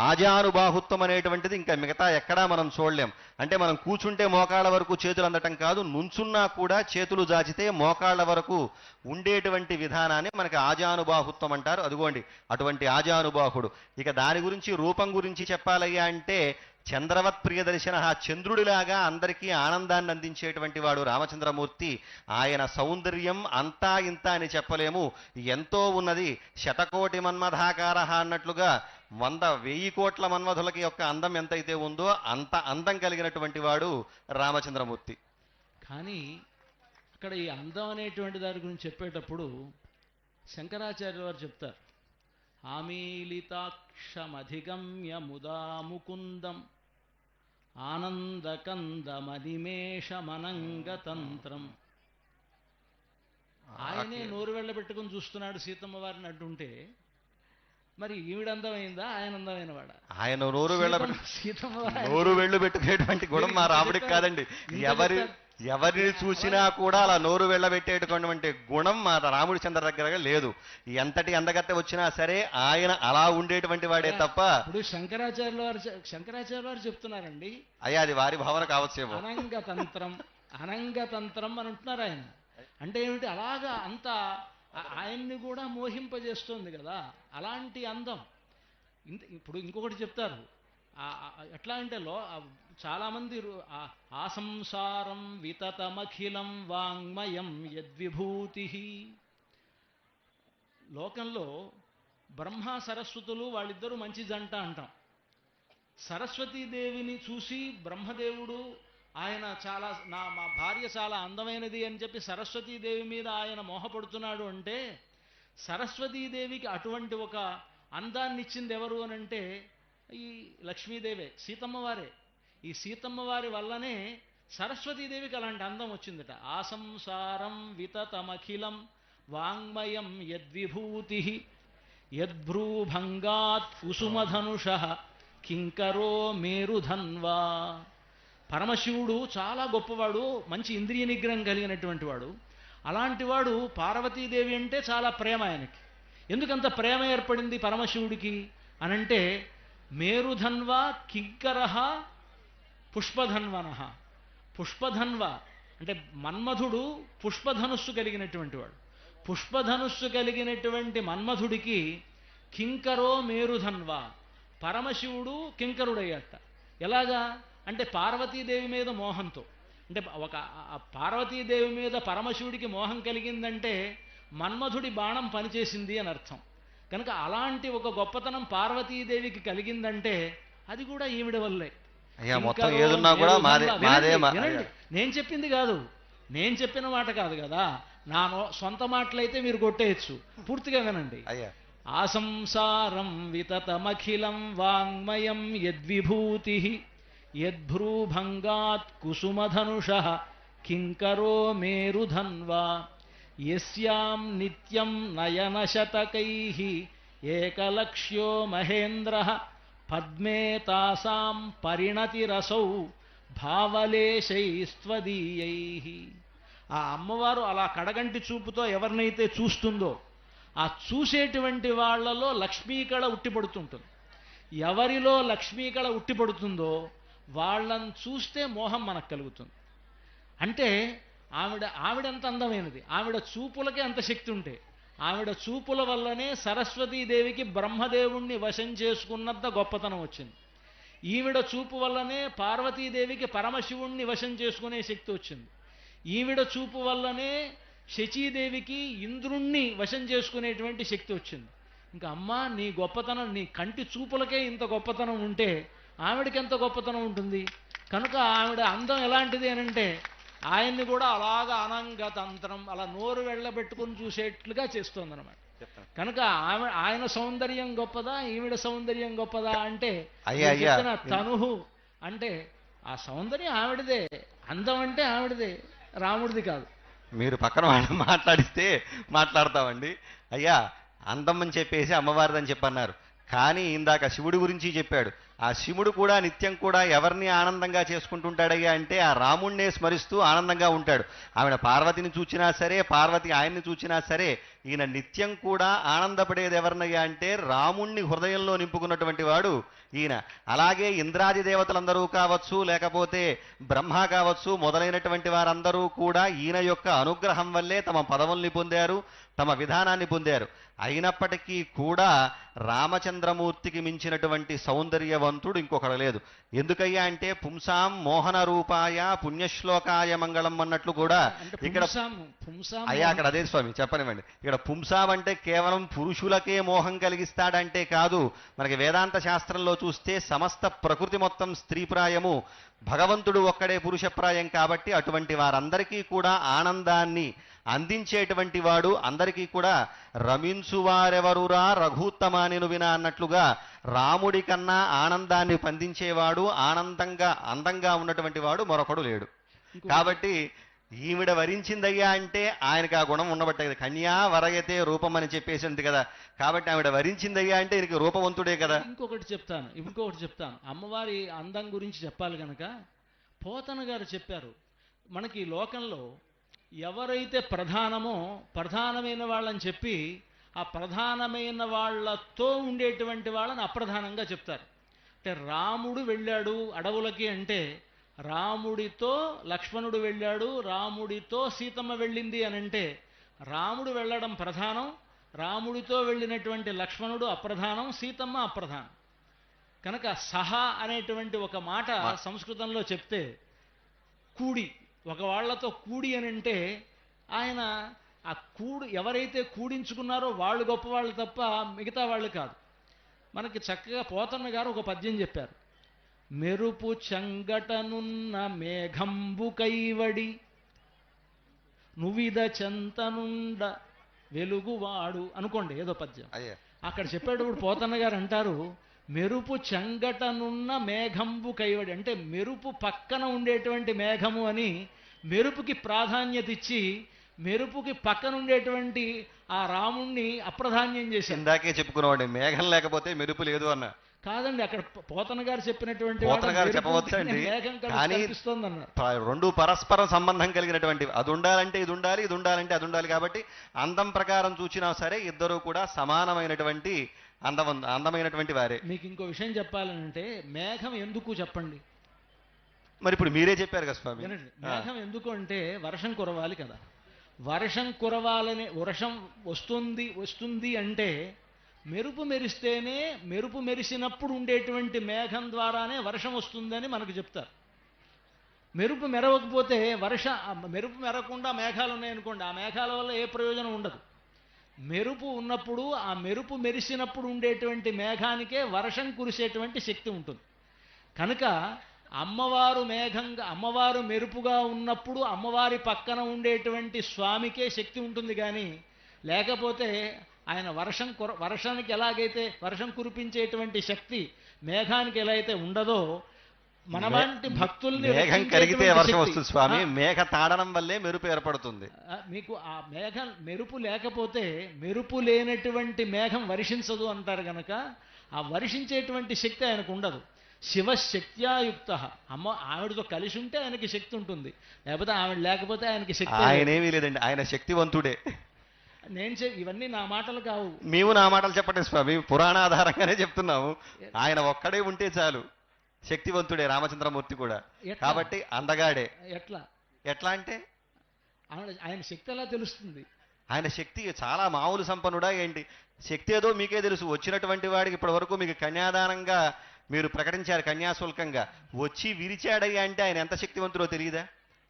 ఆజానుబాహుత్వం అనేటువంటిది ఇంకా మిగతా ఎక్కడా మనం చూడలేం. అంటే మనం కూర్చుంటే మోకాళ్ళ వరకు చేతులు అందటం కాదు, నుంచున్నా కూడా చేతులు జాచితే మోకాళ్ళ వరకు ఉండేటువంటి విధానాన్ని మనకి ఆజానుబాహుత్వం అంటారు. అదిగోండి అటువంటి ఆజానుబాహుడు. ఇక దాని గురించి రూపం గురించి చెప్పాలయ్యా అంటే చంద్రవత్ ప్రియదర్శన, చంద్రుడిలాగా అందరికీ ఆనందాన్ని అందించేటువంటి వాడు రామచంద్రమూర్తి. ఆయన సౌందర్యం అంతా ఇంత అని చెప్పలేము, ఎంతో ఉన్నది. శతకోటి మన్మథాకార అన్నట్లుగా 100,000 కోట్ల మన్మధులకి యొక్క అందం ఎంతైతే ఉందో అంత అందం కలిగినటువంటి వాడు రామచంద్రమూర్తి. కానీ అక్కడ ఈ అందం అనేటువంటి దాని గురించి చెప్పేటప్పుడు శంకరాచార్య వారు చెప్తారు, ఆమీలితాక్షమధిగమ్య ముదా ముకుందం ఆనందకందమనిమేషమనంగతంత్రం. ఆయనే నోరు వెళ్ళబెట్టుకుని చూస్తున్నాడు సీతమ్మ వారిని అంటుంటే మరి ఈవిడ అందమైందా, ఆయన అందమైన వాడా? ఆయన నోరు వెళ్ళ సీతమ్మ వారు నోరు వెళ్ళు పెట్టుకునేటువంటి గుణం మా రాముడికి కాదండి. ఎవరిని చూసినా కూడా అలా నోరు వెళ్ళబెట్టేటటువంటి గుణం మా రాముడి చంద్ర దగ్గర లేదు. ఎంతటి అందగత్తె వచ్చినా సరే ఆయన అలా ఉండేటువంటి వాడే తప్ప. ఇప్పుడు శంకరాచార్య వారు చెప్తున్నారండి, అయ్యా అది వారి భావన కావచ్చేమో. అనంగతంత్రం అని అంటున్నారు ఆయన. అంటే ఏమిటి, అలాగా అంత ఆయన్ని కూడా మోహింపజేస్తోంది కదా అలాంటి అందం. ఇప్పుడు ఇంకొకటి చెప్తారు, ఎట్లా అంటే చాలామంది ఆసంసారం వితతమఖిలం వాంగ్మయం యద్విభూతి. లోకంలో బ్రహ్మ సరస్వతులు వాళ్ళిద్దరూ మంచి జంట అంటాం. సరస్వతీదేవిని చూసి బ్రహ్మదేవుడు ఆయన మా భార్య చాలా అందమైనది అని చెప్పి సరస్వతీదేవి మీద ఆయన మోహపడుతున్నాడు అంటే, సరస్వతీదేవికి అటువంటి ఒక అందాన్ని ఇచ్చింది ఎవరు అని అంటే ఈ లక్ష్మీదేవే, సీతమ్మ వారే. ఈ సీతమ్మ వారి వల్లనే సరస్వతీదేవికి అలాంటి అందం వచ్చిందట. ఆసంసారం వితతమఖిలం వాంగ్మయం యద్విభూతి యద్భ్రూభంగాత్ కుసుమధనుషః కింకరో మేరుధన్వా. పరమశివుడు చాలా గొప్పవాడు, మంచి ఇంద్రియ నిగ్రహం కలిగినటువంటి వాడు. అలాంటి వాడు పార్వతీదేవి అంటే చాలా ప్రేమ ఆయనకి. ఎందుకంత ప్రేమ ఏర్పడింది పరమశివుడికి అనంటే, మేరుధన్వ కింకరః పుష్పధన్వన. పుష్పధన్వ అంటే మన్మధుడు పుష్పధనుస్సు కలిగినటువంటి వాడు. పుష్పధనుస్సు కలిగినటువంటి మన్మధుడికి కింకరో మేరుధన్వ, పరమశివుడు కింకరుడయ్యట. ఎలాగా అంటే పార్వతీదేవి మీద మోహంతో. అంటే పార్వతీదేవి మీద పరమశివుడికి మోహం కలిగిందంటే మన్మధుడి బాణం పనిచేసింది అని అర్థం. కనుక అలాంటి ఒక గొప్పతనం పార్వతీదేవికి కలిగిందంటే అది కూడా ఈవిడ వల్లే. నేను చెప్పింది కాదు, నేను చెప్పిన మాట కాదు కదా, నా సొంత మాటలైతే మీరు కొట్టేయచ్చు. పూర్తిగా వినండి. ఆసంసారం వితతమఖిలం వాంగ్మయం యద్విభూతి యద్భ్రూభంగాత్ కుసుమధనుషః కింకరో మేరుధన్వా. యస్యాం నిత్యం నయనశతకైః ఏకలక్ష్యో మహేంద్రః పద్మే తాసాం పరిణతిరసౌ భావలేశైస్త్వదీయైః. ఆ అమ్మవారు అలా కడగంటి చూపుతో ఎవరినైతే చూస్తుందో ఆ చూసేటువంటి వాళ్లలో లక్ష్మీకళ ఉట్టిపడుతుంటుంది. ఎవరిలో లక్ష్మీకళ ఉట్టిపడుతుందో వాళ్ళని చూస్తే మోహం మనకు కలుగుతుంది. అంటే ఆవిడంత అందమైనది, ఆవిడ చూపులకే అంత శక్తి ఉంటే, ఆవిడ చూపుల వల్లనే సరస్వతీదేవికి బ్రహ్మదేవుణ్ణి వశం చేసుకున్నంత గొప్పతనం వచ్చింది. ఈవిడ చూపు వల్లనే పార్వతీదేవికి పరమశివుణ్ణి వశం చేసుకునే శక్తి వచ్చింది. ఈవిడ చూపు వల్లనే శచీదేవికి ఇంద్రుణ్ణి వశం చేసుకునేటువంటి శక్తి వచ్చింది. ఇంకా అమ్మా నీ గొప్పతనం, నీ కంటి చూపులకే ఇంత గొప్పతనం ఉంటే ఆవిడకి ఎంత గొప్పతనం ఉంటుంది. కనుక ఆవిడ అందం ఎలాంటిది అనంటే ఆయన్ని కూడా అలాగా అనంగతంత్రం అలా నోరు వెళ్ళబెట్టుకుని చూసేట్లుగా చేస్తోందన్నమాట. కనుక ఆయన సౌందర్యం గొప్పదా ఈవిడ సౌందర్యం గొప్పదా అంటే తనుహు అంటే ఆ సౌందర్యం ఆవిడదే, అందం అంటే ఆవిడదే, రాముడిది కాదు. మీరు పక్కన మాట్లాడిస్తే మాట్లాడతామండి. అయ్యా అందం అని చెప్పేసి అమ్మవారిదని చెప్పన్నారు, కానీ ఇందాక శివుడి గురించి చెప్పాడు. ఆ శివుడు కూడా నిత్యం కూడా ఎవరిని ఆనందంగా చేసుకుంటుంటాడయ్యా అంటే ఆ రాముణ్ణే స్మరిస్తూ ఆనందంగా ఉంటాడు. ఆవిడ పార్వతిని చూచినా సరే, పార్వతి ఆయన్ని చూచినా సరే, ఈయన నిత్యం కూడా ఆనందపడేది ఎవరినయ్యా అంటే రాముణ్ణి హృదయంలో నింపుకున్నటువంటి వాడు ఈయన. అలాగే ఇంద్రాది దేవతలందరూ కావచ్చు, లేకపోతే బ్రహ్మ కావచ్చు, మొదలైనటువంటి వారందరూ కూడా ఈయన యొక్క అనుగ్రహం వల్లే తమ పదవుల్ని పొందారు, తమ విధానాన్ని పొందారు. అయినప్పటికీ కూడా రామచంద్రమూర్తికి మించినటువంటి సౌందర్యవంతుడు ఇంకొకడు లేదు. ఎందుకయ్యా అంటే పుంసాం మోహన రూపాయ పుణ్యశ్లోకాయ మంగళం అన్నట్లు కూడా ఇక్కడ అయ్యా అక్కడ అదే స్వామి చెప్పనివ్వండి. ఇక్కడ పుంసాం అంటే కేవలం పురుషులకే మోహం కలిగిస్తాడంటే కాదు. మనకి వేదాంత శాస్త్రంలో చూస్తే సమస్త ప్రకృతి మొత్తం స్త్రీప్రాయము, భగవంతుడు ఒక్కడే పురుషప్రాయం. కాబట్టి అటువంటి వారందరికీ కూడా ఆనందాన్ని అందించేటువంటి వాడు, అందరికీ కూడా రమించువారెవరురా రఘుత్తమానిను వినా అన్నట్లుగా రాముడి కన్నా ఆనందాన్ని పందించేవాడు, అందంగా ఉన్నటువంటి వాడు మరొకడు లేడు. కాబట్టి ఈవిడ వరించిందయ్యా అంటే ఆయనకి ఆ గుణం ఉండబట్టే కదా. కన్యా వరగతే రూపం అని చెప్పేసింది కదా, కాబట్టి ఆవిడ వరించిందయ్యా అంటే ఈయనకి రూపవంతుడే కదా. ఇంకొకటి చెప్తాను అమ్మవారి అందం గురించి చెప్పాలి కనుక పోతన గారు చెప్పారు, మనకి ఈ లోకంలో ఎవరైతే ప్రధానమైన వాళ్ళని చెప్పి ఆ ప్రధానమైన వాళ్ళతో ఉండేటువంటి వాళ్ళని అప్రధానంగా చెప్తారు. అంటే రాముడు వెళ్ళాడు అడవులకి అంటే రాముడితో లక్ష్మణుడు వెళ్ళాడు, రాముడితో సీతమ్మ వెళ్ళింది అని అంటే రాముడు వెళ్ళడం ప్రధానం, రాముడితో వెళ్ళినటువంటి లక్ష్మణుడు అప్రధానం, సీతమ్మ అప్రధానం. కనుక సహా అనేటువంటి ఒక మాట సంస్కృతంలో చెప్తే కూడి, ఒక వాళ్లతో కూడి అని అంటే ఆయన ఆ ఎవరైతే కూడించుకున్నారో వాళ్ళు గొప్పవాళ్ళు తప్ప మిగతా వాళ్ళు కాదు. మనకి చక్కగా పోతన్న గారు ఒక పద్యం చెప్పారు. మెరుపు చంగటనున్న మేఘంబు కైవడి నువిద చెంతనుండ వెలుగువాడు అనుకోండి, ఏదో పద్యం అక్కడ చెప్పేటప్పుడు పోతన్న గారు అంటారు, మెరుపు చంగటనున్న మేఘంబు కైవడి అంటే మెరుపు పక్కన ఉండేటువంటి మేఘము అని మెరుపుకి ప్రాధాన్యత ఇచ్చి మెరుపుకి పక్కన ఉండేటువంటి ఆ రాముణ్ణి అప్రధాన్యం చేసి ఇందాకే చెప్పుకున్నామండి, మేఘం లేకపోతే మెరుపు లేదు అన్న. కాదండి, అక్కడ పోతన గారు చెప్పినటువంటి పోతన గారు చెప్పవచ్చండి, కానీ రెండు పరస్పరం సంబంధం కలిగినటువంటి అది ఉండాలంటే ఇది ఉండాలి, ఇది ఉండాలంటే అది ఉండాలి. కాబట్టి అందం ప్రకారం చూసినా సరే ఇద్దరు కూడా సమానమైనటువంటి అందమైనటువంటి వారే. మీకు ఇంకో విషయం చెప్పాలంటే మేఘం ఎందుకు చెప్పండి. మరి ఇప్పుడు మీరే చెప్పారు కదా స్వామి. మేఘం ఎందుకు అంటే వర్షం కురవాలి కదా. వర్షం కురవాలని వర్షం వస్తుంది అంటే మెరుపు మెరిస్తేనే, మెరుపు మెరిసినప్పుడు ఉండేటువంటి మేఘం ద్వారానే వర్షం వస్తుందని మనకు చెప్తారు. మెరుపు మెరవకపోతే మెరుపు మెరవకుండా మేఘాలు ఉన్నాయనుకోండి, ఆ మేఘాల వల్ల ఏ ప్రయోజనం ఉండదు. మెరుపు ఉన్నప్పుడు ఆ మెరుపు మెరిసినప్పుడు ఉండేటువంటి మేఘానికే వర్షం కురిసేటువంటి శక్తి ఉంటుంది. కనుక అమ్మవారు మెరుపుగా ఉన్నప్పుడు అమ్మవారి పక్కన ఉండేటువంటి స్వామికే శక్తి ఉంటుంది. కానీ లేకపోతే ఆయన వర్షానికి ఎలాగైతే వర్షం కురిపించేటువంటి శక్తి మేఘానికి ఎలా అయితే ఉండదో మనలాంటి భక్తుల్ని మేఘం కరిగితే వర్షం వస్తుంది స్వామి, మేఘ తాడనం వల్లే మెరుపు ఏర్పడుతుంది. మీకు ఆ మెరుపు లేకపోతే మెరుపు లేనటువంటి మేఘం వర్షించదు అంటారు గనక ఆ వర్షించేటువంటి శక్తి ఆయనకు ఉండదు. శివశక్త్యాయుక్త ఆవిడతో కలిసి ఉంటే ఆయనకి శక్తి ఉంటుంది, లేకపోతే ఆవిడ లేకపోతే ఆయనకి శక్తి. ఆయనేమీ లేదండి, ఆయన శక్తివంతుడే. ఇవన్నీ నా మాటలు కావు, మేము నా మాటలు చెప్పండి స్వామి, పురాణాధారంగానే చెప్తున్నాము. ఆయన ఒక్కడే ఉంటే చాలు, శక్తివంతుడే రామచంద్రమూర్తి కూడా. కాబట్టి అందగాడే. ఎట్లా అంటే ఆయన శక్తి ఎలా తెలుస్తుంది? ఆయన శక్తి చాలా మామూలు సంపన్నుడా ఏంటి? శక్తి ఏదో మీకే తెలుసు. వచ్చినటువంటి వాడికి ఇప్పటి వరకు మీకు కన్యాదానంగా మీరు ప్రకటించారు, కన్యాశుల్కంగా వచ్చి విరిచాడయ్యా అంటే ఆయన ఎంత శక్తివంతుడో తెలియదా?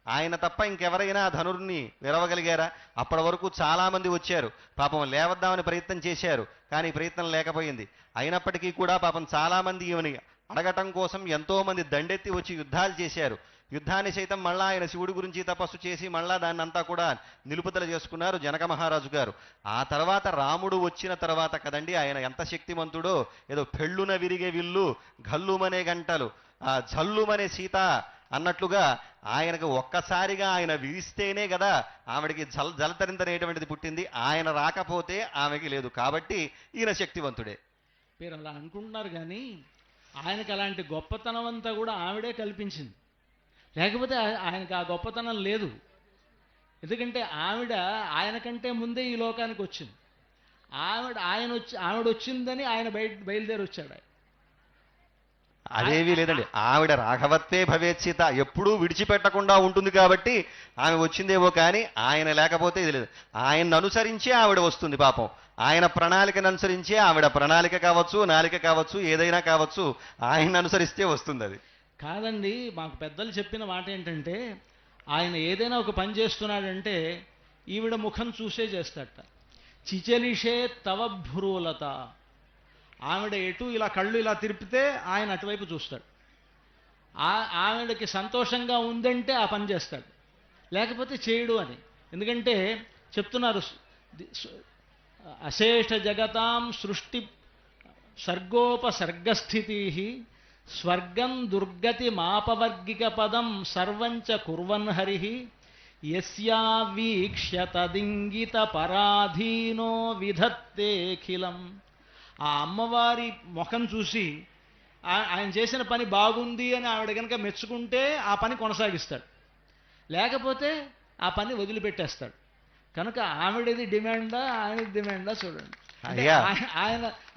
ఆయన తప్ప ఇంకెవరైనా ధనుర్ని విరవగలిగారా? అప్పటి వరకు చాలా మంది వచ్చారు, పాపం లేవద్దామని ప్రయత్నం చేశారు, కానీ ప్రయత్నం లేకపోయింది. అయినప్పటికీ కూడా పాపం చాలా మంది ఈమెని అడగటం కోసం ఎంతో మంది దండెత్తి వచ్చి యుద్ధాలు చేశారు. యుద్ధాన్ని సైతం మళ్ళా ఆయన శివుడి గురించి తపస్సు చేసి మళ్ళా దాన్ని అంతా కూడా నిలుపుదల చేసుకున్నారు జనక మహారాజు గారు. ఆ తర్వాత రాముడు వచ్చిన తర్వాత కదండి ఆయన ఎంత శక్తిమంతుడో. ఏదో పెళ్ళున విరిగే విల్లు, గల్లుమనే గంటలు, ఆ జల్లుమనే సీత అన్నట్లుగా ఆయనకు ఒక్కసారిగా ఆయన విరిస్తేనే కదా ఆవిడికి జలతరింతనేటువంటిది పుట్టింది. ఆయన రాకపోతే ఆమెకి లేదు. కాబట్టి ఈయన శక్తివంతుడే. మీరు అలా అనుకుంటున్నారు, కానీ ఆయనకు అలాంటి గొప్పతనం అంతా కూడా ఆవిడే కల్పించింది, లేకపోతే ఆయనకు ఆ గొప్పతనం లేదు. ఎందుకంటే ఆయనకంటే ముందే ఈ లోకానికి వచ్చింది. ఆవిడ వచ్చిందని ఆయన బయలుదేరి వచ్చాడు. అదేమీ లేదండి, ఆవిడ రాఘవత్వే భవేత్సిత, ఎప్పుడూ విడిచిపెట్టకుండా ఉంటుంది కాబట్టి ఆమె వచ్చిందేమో, కానీ ఆయన లేకపోతే ఇది లేదు. ఆయన్ని అనుసరించే ఆవిడ వస్తుంది. పాపం ఆయన ప్రణాళికను అనుసరించే ఆవిడ ప్రణాళిక కావచ్చు, నాలిక కావచ్చు, ఏదైనా కావచ్చు, ఆయన్ని అనుసరిస్తే వస్తుంది. అది కాదండి, మాకు పెద్దలు చెప్పిన మాట ఏంటంటే ఆయన ఏదైనా ఒక పని చేస్తున్నాడంటే ఈవిడ ముఖం చూసే చేస్తాడట. చిచలిషే తవ భ్రూలత, ఆవిడ ఎటు ఇలా కళ్ళు ఇలా తిరిపితే ఆయన అటువైపు చూస్తాడు. ఆవిడకి సంతోషంగా ఉందంటే ఆ పని చేస్తాడు, లేకపోతే చేయడు అని. ఎందుకంటే చెప్తున్నారు, అశేష జగతాం సృష్టి సర్గోపసర్గస్థితి స్వర్గం దుర్గతి మాపవర్గిక పదం సర్వంచ కుర్వన్ హరి యస్యా వీక్ష్య తదింగిత పరాధీనో విధత్తేఖిలం. ఆ అమ్మవారి ముఖం చూసి ఆయన చేసిన పని బాగుంది అని ఆవిడ కనుక మెచ్చుకుంటే ఆ పని కొనసాగిస్తాడు, లేకపోతే ఆ పని వదిలిపెట్టేస్తాడు. కనుక ఆవిడది డిమాండా ఆయనది డిమాండా చూడండి. అంటే అయ్యా.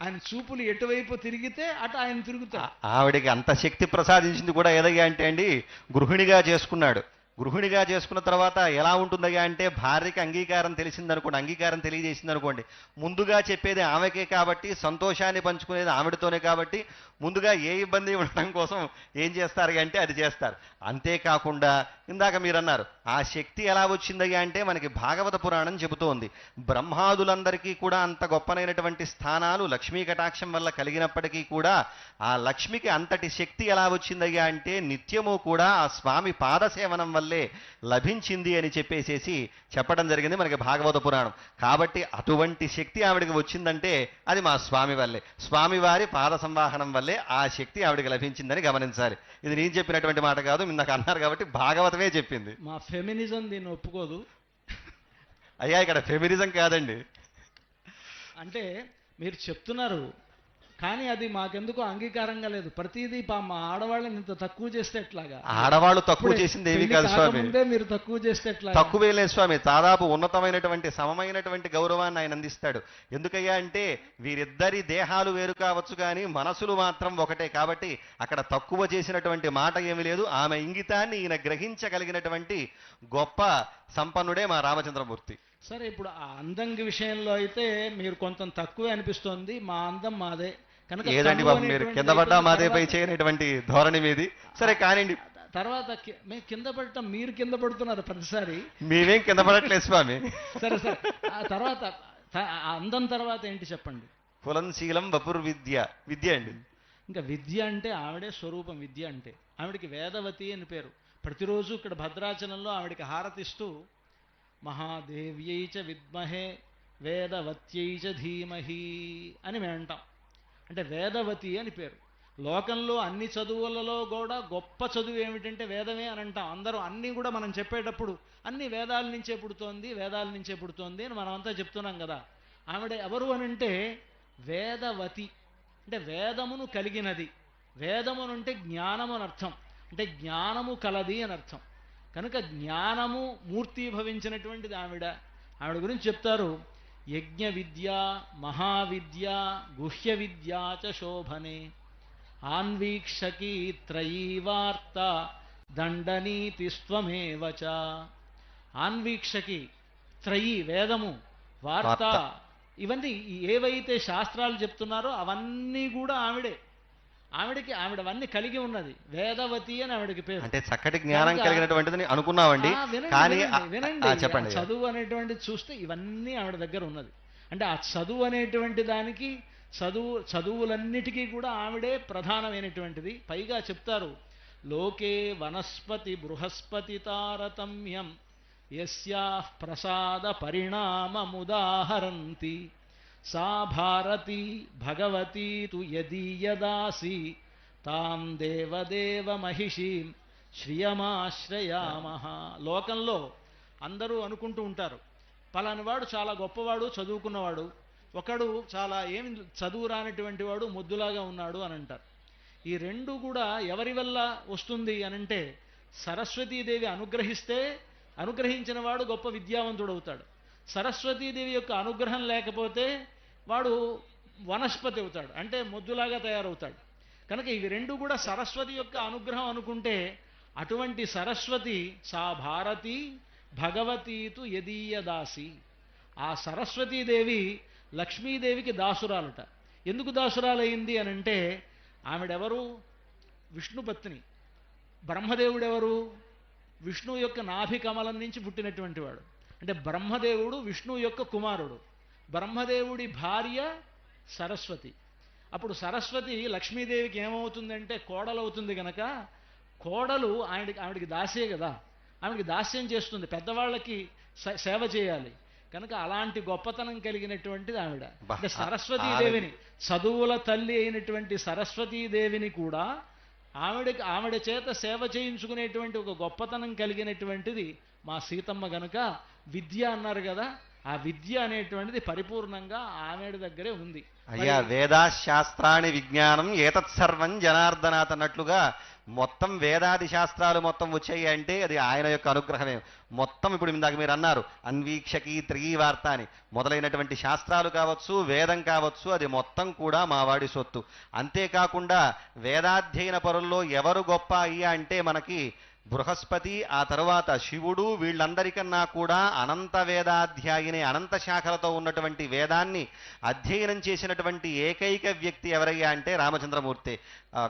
ఆయన చూపులు ఎటువైపు తిరిగితే అటు ఆయన తిరుగుతాడు. ఆవిడికి అంత శక్తి ప్రసాదించింది కూడా ఏదయ్యా అంటే అండి, గృహిణిగా చేసుకున్నాడు. గృహిణిగా చేసుకున్న తర్వాత ఎలా ఉంటుందయ్యా అంటే, భార్యకి అంగీకారం తెలిసిందనుకోండి, అంగీకారం తెలియజేసింది అనుకోండి, ముందుగా చెప్పేది ఆమెకే కాబట్టి, సంతోషాన్ని పంచుకునేది ఆవిడతోనే కాబట్టి, ముందుగా ఏ ఇబ్బంది ఉండడం కోసం ఏం చేస్తారు అంటే అది చేస్తారు. అంతేకాకుండా ఇందాక మీరు అన్నారు ఆ శక్తి ఎలా వచ్చిందయ్యా అంటే, మనకి భాగవత పురాణం చెబుతోంది, బ్రహ్మాదులందరికీ కూడా అంత గొప్పనైనటువంటి స్థానాలు లక్ష్మీ కటాక్షం వల్ల కలిగినప్పటికీ కూడా ఆ లక్ష్మికి అంతటి శక్తి ఎలా వచ్చిందయ్యా అంటే, నిత్యము కూడా ఆ స్వామి పాదసేవనం వల్లే లభించింది అని చెప్పేసేసి చెప్పడం జరిగింది మనకి భాగవత పురాణం. కాబట్టి అటువంటి శక్తి ఆవిడికి వచ్చిందంటే అది మా స్వామి వల్లే, స్వామివారి పాద సంవాహనం వల్లే ఆ శక్తి ఆవిడికి లభించిందని గమనించాలి. ఇది నేను చెప్పినటువంటి మాట కాదు, మీరు నాకు అన్నారు కాబట్టి భాగవతమే చెప్పింది. మా ఫెమినిజం దీన్ని ఒప్పుకోదు. అయ్యా ఇక్కడ ఫెమినిజం కాదండి. అంటే మీరు చెప్తున్నారు కానీ అది మాకెందుకో అంగీకారంగా లేదు. ప్రతిదీ మా ఆడవాళ్ళని ఇంత తక్కువ చేస్తే ఎట్లాగా? ఆడవాళ్ళు తక్కువ చేసింది ఏమీ కాదు స్వామి, మీరు తక్కువ చేస్తే ఎట్లా? తక్కువే లేదు స్వామి, దాదాపు ఉన్నతమైనటువంటి సమమైనటువంటి గౌరవాన్ని ఆయన అందిస్తాడు. ఎందుకయ్యా అంటే వీరిద్దరి దేహాలు వేరు కావచ్చు కానీ మనసులు మాత్రం ఒకటే కాబట్టి అక్కడ తక్కువ చేసినటువంటి మాట ఏమీ లేదు. ఆమె ఇంగితాన్ని ఈయన గ్రహించగలిగినటువంటి గొప్ప సంపన్నుడే మా రామచంద్రమూర్తి. సరే, ఇప్పుడు ఆ అందంగి విషయంలో అయితే మీరు కొంత తక్కువే అనిపిస్తోంది. మా అందం మాదే కనుక ఏదండి బాబు మీరు కింద పడ్డా మాదే పై చేయనటువంటి ధోరణి మీది. సరే కానివ్వండి. తర్వాత మేము కింద పడటం మీరు కింద పడుతున్నారు ప్రతిసారి. మేమేం కింద పడట్లేదు స్వామి. సరే సరే, ఆ తర్వాత ఆ అందం తర్వాత ఏంటి చెప్పండి? కులంశీలం వపుర్ విద్య, విద్య అండి. ఇంకా విద్య అంటే ఆవిడే స్వరూపం. విద్య అంటే ఆవిడికి వేదవతి అని పేరు. ప్రతిరోజు ఇక్కడ భద్రాచలంలో ఆవిడికి హారతిస్తూ మహాదేవ్యై చ విద్మహే వేదవత్యై చ ధీమహి అని మేము అంటాం. అంటే వేదవతి అని పేరు. లోకంలో అన్ని చదువులలో కూడా గొప్ప చదువు ఏమిటంటే వేదమే అని అంటాం. అందరూ అన్నీ కూడా మనం చెప్పేటప్పుడు అన్ని వేదాల నుంచే పుడుతోంది, వేదాల నుంచే పుడుతోంది అని మనం అంతా చెప్తున్నాం కదా. ఆవిడ ఎవరు అని అంటే వేదవతి, అంటే వేదమును కలిగినది. వేదమును అంటే జ్ఞానము అని అర్థం, అంటే జ్ఞానము కలది అని అర్థం. కనుక జ్ఞానము మూర్తీభవించినటువంటిది ఆవిడ. ఆవిడ గురించి చెప్తారు, యజ్ఞ విద్య, మహావిద్య, గుహ్య విద్యా చ శోభనే, ఆన్వీక్షకీ త్రయీ వార్త దండనీతి స్త్వమేవ చ. ఆన్వీక్షకి, త్రయీ వేదము, వార్త, ఇవన్నీ ఏవైతే శాస్త్రాలు చెప్తున్నారో అవన్నీ కూడా ఆవిడే. ఆవిడవన్నీ కలిగి ఉన్నది. వేదవతి అని ఆవిడకి పేరు. అంటే చక్కటి జ్ఞానం కలిగినటువంటిది అనుకున్నామండి. కానీ చెప్పండి, చదువు అనేటువంటిది చూస్తే ఇవన్నీ ఆవిడ దగ్గర ఉన్నది. అంటే ఆ చదువు అనేటువంటి దానికి చదువులన్నిటికీ కూడా ఆవిడే ప్రధానమైనటువంటిది. పైగా చెప్తారు, లోకే వనస్పతి బృహస్పతి తారతమ్యం యస్యాః ప్రసాద పరిణామముదాహరంతి సా భారతి భగవతి తు యదీయదాసి తాం దేవదేవ మహిషీం శ్రియమాశ్రయామః. లోకంలో అందరూ అనుకుంటూ ఉంటారు, పలానివాడు చాలా గొప్పవాడు, చదువుకున్నవాడు, ఒకడు చాలా ఏమి చదువు రానటువంటి వాడు, ముద్దులాగా ఉన్నాడు అని అంటారు. ఈ రెండు కూడా ఎవరి వల్ల వస్తుంది అనంటే సరస్వతీదేవి అనుగ్రహిస్తే అనుగ్రహించిన వాడు గొప్ప విద్యావంతుడు అవుతాడు. సరస్వతీదేవి యొక్క అనుగ్రహం లేకపోతే వాడు వనస్పతి అవుతాడు, అంటే మొద్దులాగా తయారవుతాడు. కనుక ఇవి రెండు కూడా సరస్వతి యొక్క అనుగ్రహం అనుకుంటే, అటువంటి సరస్వతి సా భారతి భగవతీతు యదీయదాసి. ఆ సరస్వతీదేవి లక్ష్మీదేవికి దాసురాలట. ఎందుకు దాసురాలయ్యింది అనంటే ఆవిడెవరు? విష్ణుపత్ని. బ్రహ్మదేవుడెవరు? విష్ణువు యొక్క నాభి కమలం నుంచి పుట్టినటువంటి వాడు. అంటే బ్రహ్మదేవుడు విష్ణువు యొక్క కుమారుడు. బ్రహ్మదేవుడి భార్య సరస్వతి. అప్పుడు సరస్వతి లక్ష్మీదేవికి ఏమవుతుందంటే కోడలవుతుంది గనక, కోడలు ఆవిడికి దాసే కదా, ఆవిడికి దాస్యం చేస్తుంది, పెద్దవాళ్ళకి సేవ చేయాలి. కనుక అలాంటి గొప్పతనం కలిగినటువంటిది ఆవిడ. అంటే సరస్వతీదేవిని, చదువుల తల్లి అయినటువంటి సరస్వతీదేవిని కూడా ఆవిడ చేత సేవ చేయించుకునేటువంటి ఒక గొప్పతనం కలిగినటువంటిది మా సీతమ్మ గనుక విద్య అన్నారు కదా, ఆ విద్య అనేటువంటిది పరిపూర్ణంగా ఆమెడ దగ్గరే ఉంది. అయ్యా, వేదాశాస్త్రాన్ని విజ్ఞానం ఏతత్సర్వం జనార్దనాథ్ అన్నట్లుగా మొత్తం వేదాది శాస్త్రాలు మొత్తం వచ్చాయి అంటే అది ఆయన యొక్క అనుగ్రహమే. మొత్తం ఇప్పుడు ఇందాక మీరు అన్నారు అన్వీక్షకి త్రివార్త అని మొదలైనటువంటి శాస్త్రాలు కావచ్చు, వేదం కావచ్చు, అది మొత్తం కూడా మావాడి సొత్తు. అంతేకాకుండా వేదాధ్యయన పరుల్లో ఎవరు గొప్ప అయ్యా అంటే మనకి బృహస్పతి, ఆ తరువాత శివుడు, వీళ్ళందరికన్నా కూడా అనంత వేదాధ్యాయిని, అనంత శాఖలతో ఉన్నటువంటి వేదాన్ని అధ్యయనం చేసినటువంటి ఏకైక వ్యక్తి ఎవరయ్యా అంటే రామచంద్రమూర్తి,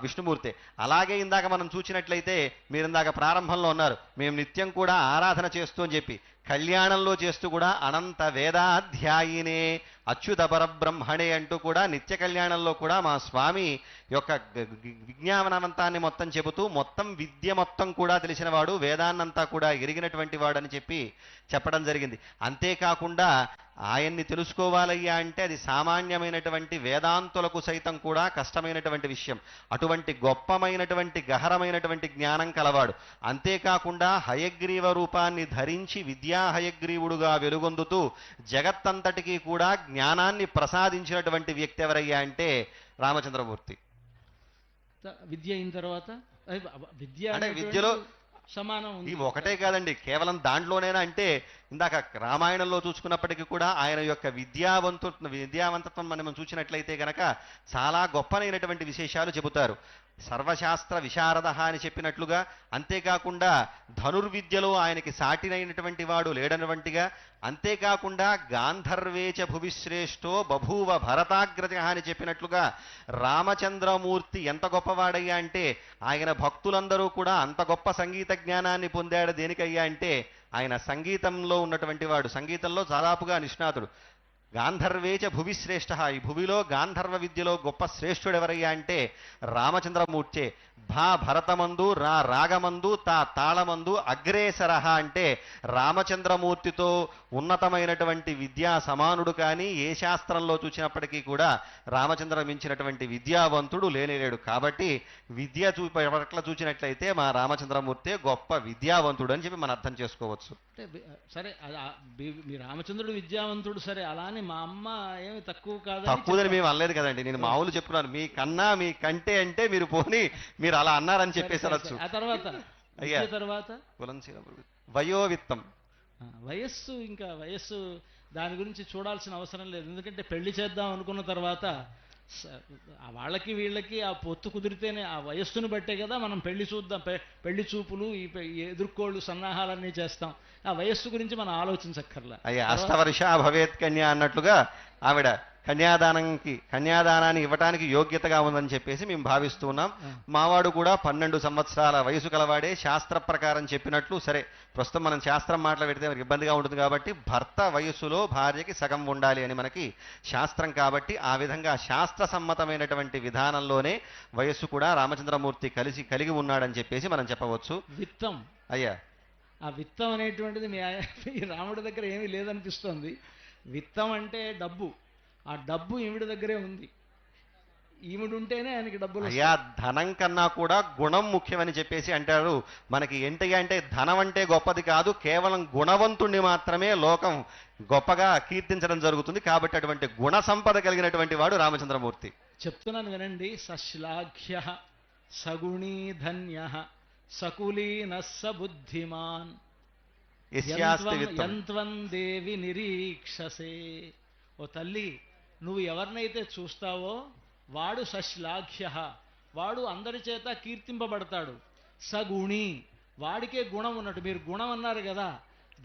విష్ణుమూర్తి. అలాగే ఇందాక మనం చూసినట్లయితే మీరు ఇందాక ప్రారంభంలో ఉన్నారు మేము నిత్యం కూడా ఆరాధన చేస్తూ అని చెప్పి, కళ్యాణంలో చేస్తూ కూడా అనంత వేదాధ్యాయినే అచ్యుత పరబ్రహ్మణే అంటూ కూడా నిత్య కళ్యాణంలో కూడా మా స్వామి యొక్క విజ్ఞానవంతాన్ని మొత్తం చెబుతూ మొత్తం విద్య మొత్తం కూడా తెలిసినవాడు, వేదాన్నంతా కూడా ఎరిగినటువంటి వాడు అని చెప్పడం జరిగింది. అంతేకాకుండా ఆయన్ని తెలుసుకోవాలయ్యా అంటే అది సామాన్యమైనటువంటి వేదాంతులకు సైతం కూడా కష్టమైనటువంటి విషయం. అటువంటి గొప్పమైనటువంటి గహరమైనటువంటి జ్ఞానం కలవాడు. అంతేకాకుండా హయగ్రీవ రూపాన్ని ధరించి విద్యా హయగ్రీవుడుగా వెలుగొందుతూ జగత్తంతటికీ కూడా జ్ఞానాన్ని ప్రసాదించినటువంటి వ్యక్తి ఎవరయ్యా అంటే రామచంద్రమూర్తి. విద్య అయిన తర్వాత విద్య అంటే విద్యలో సమానం ఇది ఒకటే కాదండి, కేవలం దాంట్లోనేనా అంటే ఇందాక రామాయణంలో చూసుకున్నప్పటికీ కూడా ఆయన యొక్క విద్యావంతత్వం మనం చూసినట్లయితే గనక చాలా గొప్పనైనటువంటి విశేషాలు చెబుతారు. సర్వశాస్త్ర విశారద అని చెప్పినట్లుగా, అంతేకాకుండా ధనుర్విద్యలో ఆయనకి సాటినైనటువంటి వాడు లేడనటువంటిగా, అంతేకాకుండా గాంధర్వేచ భువిశ్రేష్టో బభూవ భరతాగ్రజ అని చెప్పినట్లుగా రామచంద్రమూర్తి ఎంత గొప్పవాడయ్యా అంటే ఆయన భక్తులందరూ కూడా అంత గొప్ప సంగీత జ్ఞానాన్ని పొందాడు. దేనికయ్యా అంటే ఆయన సంగీతంలో ఉన్నటువంటి వాడు, సంగీతంలో దాదాపుగా నిష్ణాతుడు. గాంధర్వేచ భువిశ్రేష్ఠ, ఈ భువిలో గాంధర్వ విద్యలో గొప్ప శ్రేష్ఠుడు ఎవరయ్యా అంటే రామచంద్రమూర్తే. భరతమందు రాగమందు తాళమందు అగ్రేసర అంటే రామచంద్రమూర్తితో ఉన్నతమైనటువంటి విద్యా సమానుడు కానీ ఏ శాస్త్రంలో చూసినప్పటికీ కూడా రామచంద్ర మించినటువంటి విద్యావంతుడు లేనేలేడు. కాబట్టి విద్య పట్ల చూసినట్లయితే మా రామచంద్రమూర్తే గొప్ప విద్యావంతుడు అని చెప్పి మనం అర్థం చేసుకోవచ్చు. అంటే సరే మీ రామచంద్రుడు విద్యావంతుడు సరే, అలానే మా అమ్మ ఏమి తక్కువ కాదు, తక్కువదని మేము అనలేదు కదండి, నేను మామూలు చెప్పుకున్నాను. మీ కన్నా మీ కంటే అంటే మీరు పోని మీరు అలా అన్నారని చెప్పేసి అనొచ్చు. ఆ తర్వాత అయ్యా తర్వాత వయోవిత్తం, వయస్సు, ఇంకా వయస్సు దాని గురించి చూడాల్సిన అవసరం లేదు. ఎందుకంటే పెళ్లి చేద్దాం అనుకున్న తర్వాత వాళ్ళకి వీళ్ళకి ఆ పొత్తు కుదిరితేనే ఆ వయస్సును బట్టే కదా మనం పెళ్లి చూద్దాం, పెళ్లి చూపులు, ఈ ఎదుర్కోళ్ళు సన్నాహాలన్నీ చేస్తాం. ఆ వయస్సు గురించి మనం ఆలోచించక్కర్లా. అయ్యా అష్టవర్ష భవేత్ కన్యా అన్నట్లుగా ఆవిడ కన్యాదానాన్ని ఇవ్వటానికి యోగ్యతగా ఉందని చెప్పేసి మేము భావిస్తూ ఉన్నాం. మావాడు కూడా 12 సంవత్సరాల వయసు కలవాడే. శాస్త్ర ప్రకారం చెప్పినట్లు సరే, ప్రస్తుతం మనం శాస్త్రం మాట్లాడితే మనకి ఇబ్బందిగా ఉంటుంది కాబట్టి భర్త వయస్సులో భార్యకి సగం ఉండాలి అని మనకి శాస్త్రం. కాబట్టి ఆ విధంగా శాస్త్ర సమ్మతమైనటువంటి విధానంలోనే వయస్సు కూడా రామచంద్రమూర్తి కలిగి ఉన్నాడని చెప్పేసి మనం చెప్పవచ్చు. విత్తం అయ్యా, ఆ విత్తం అనేటువంటిది మీ రాముడి దగ్గర ఏమీ లేదనిపిస్తోంది. విత్తం అంటే డబ్బు, ఆ డబ్బు ఈవిడ దగ్గరే ఉంది. ఈవిడుంటేనే ఆయనకి డబ్బులు. అయ్యా, ధనం కన్నా కూడా గుణం ముఖ్యమని చెప్పేసి అంటారు. మనకి ఏంటి అంటే ధనం అంటే గొప్పది కాదు, కేవలం గుణవంతుణ్ణి మాత్రమే లోకం గొప్పగా కీర్తించడం జరుగుతుంది. కాబట్టి అటువంటి గుణ సంపద కలిగినటువంటి వాడు రామచంద్రమూర్తి. చెప్తున్నాను వినండి. సశ్లాఘ్య సగుణీ ధన్య సకులీన సబుద్ధిమాన్ యంత్వం దేవి నిరీక్షసే. ఓ తల్లి, నువ్వు ఎవరినైతే చూస్తావో వాడు సశ్లాఘ్య, వాడు అందరి చేత కీర్తింపబడతాడు. సగుణి, వాడికే గుణం ఉన్నట్టు. మీరు గుణం అన్నారు కదా,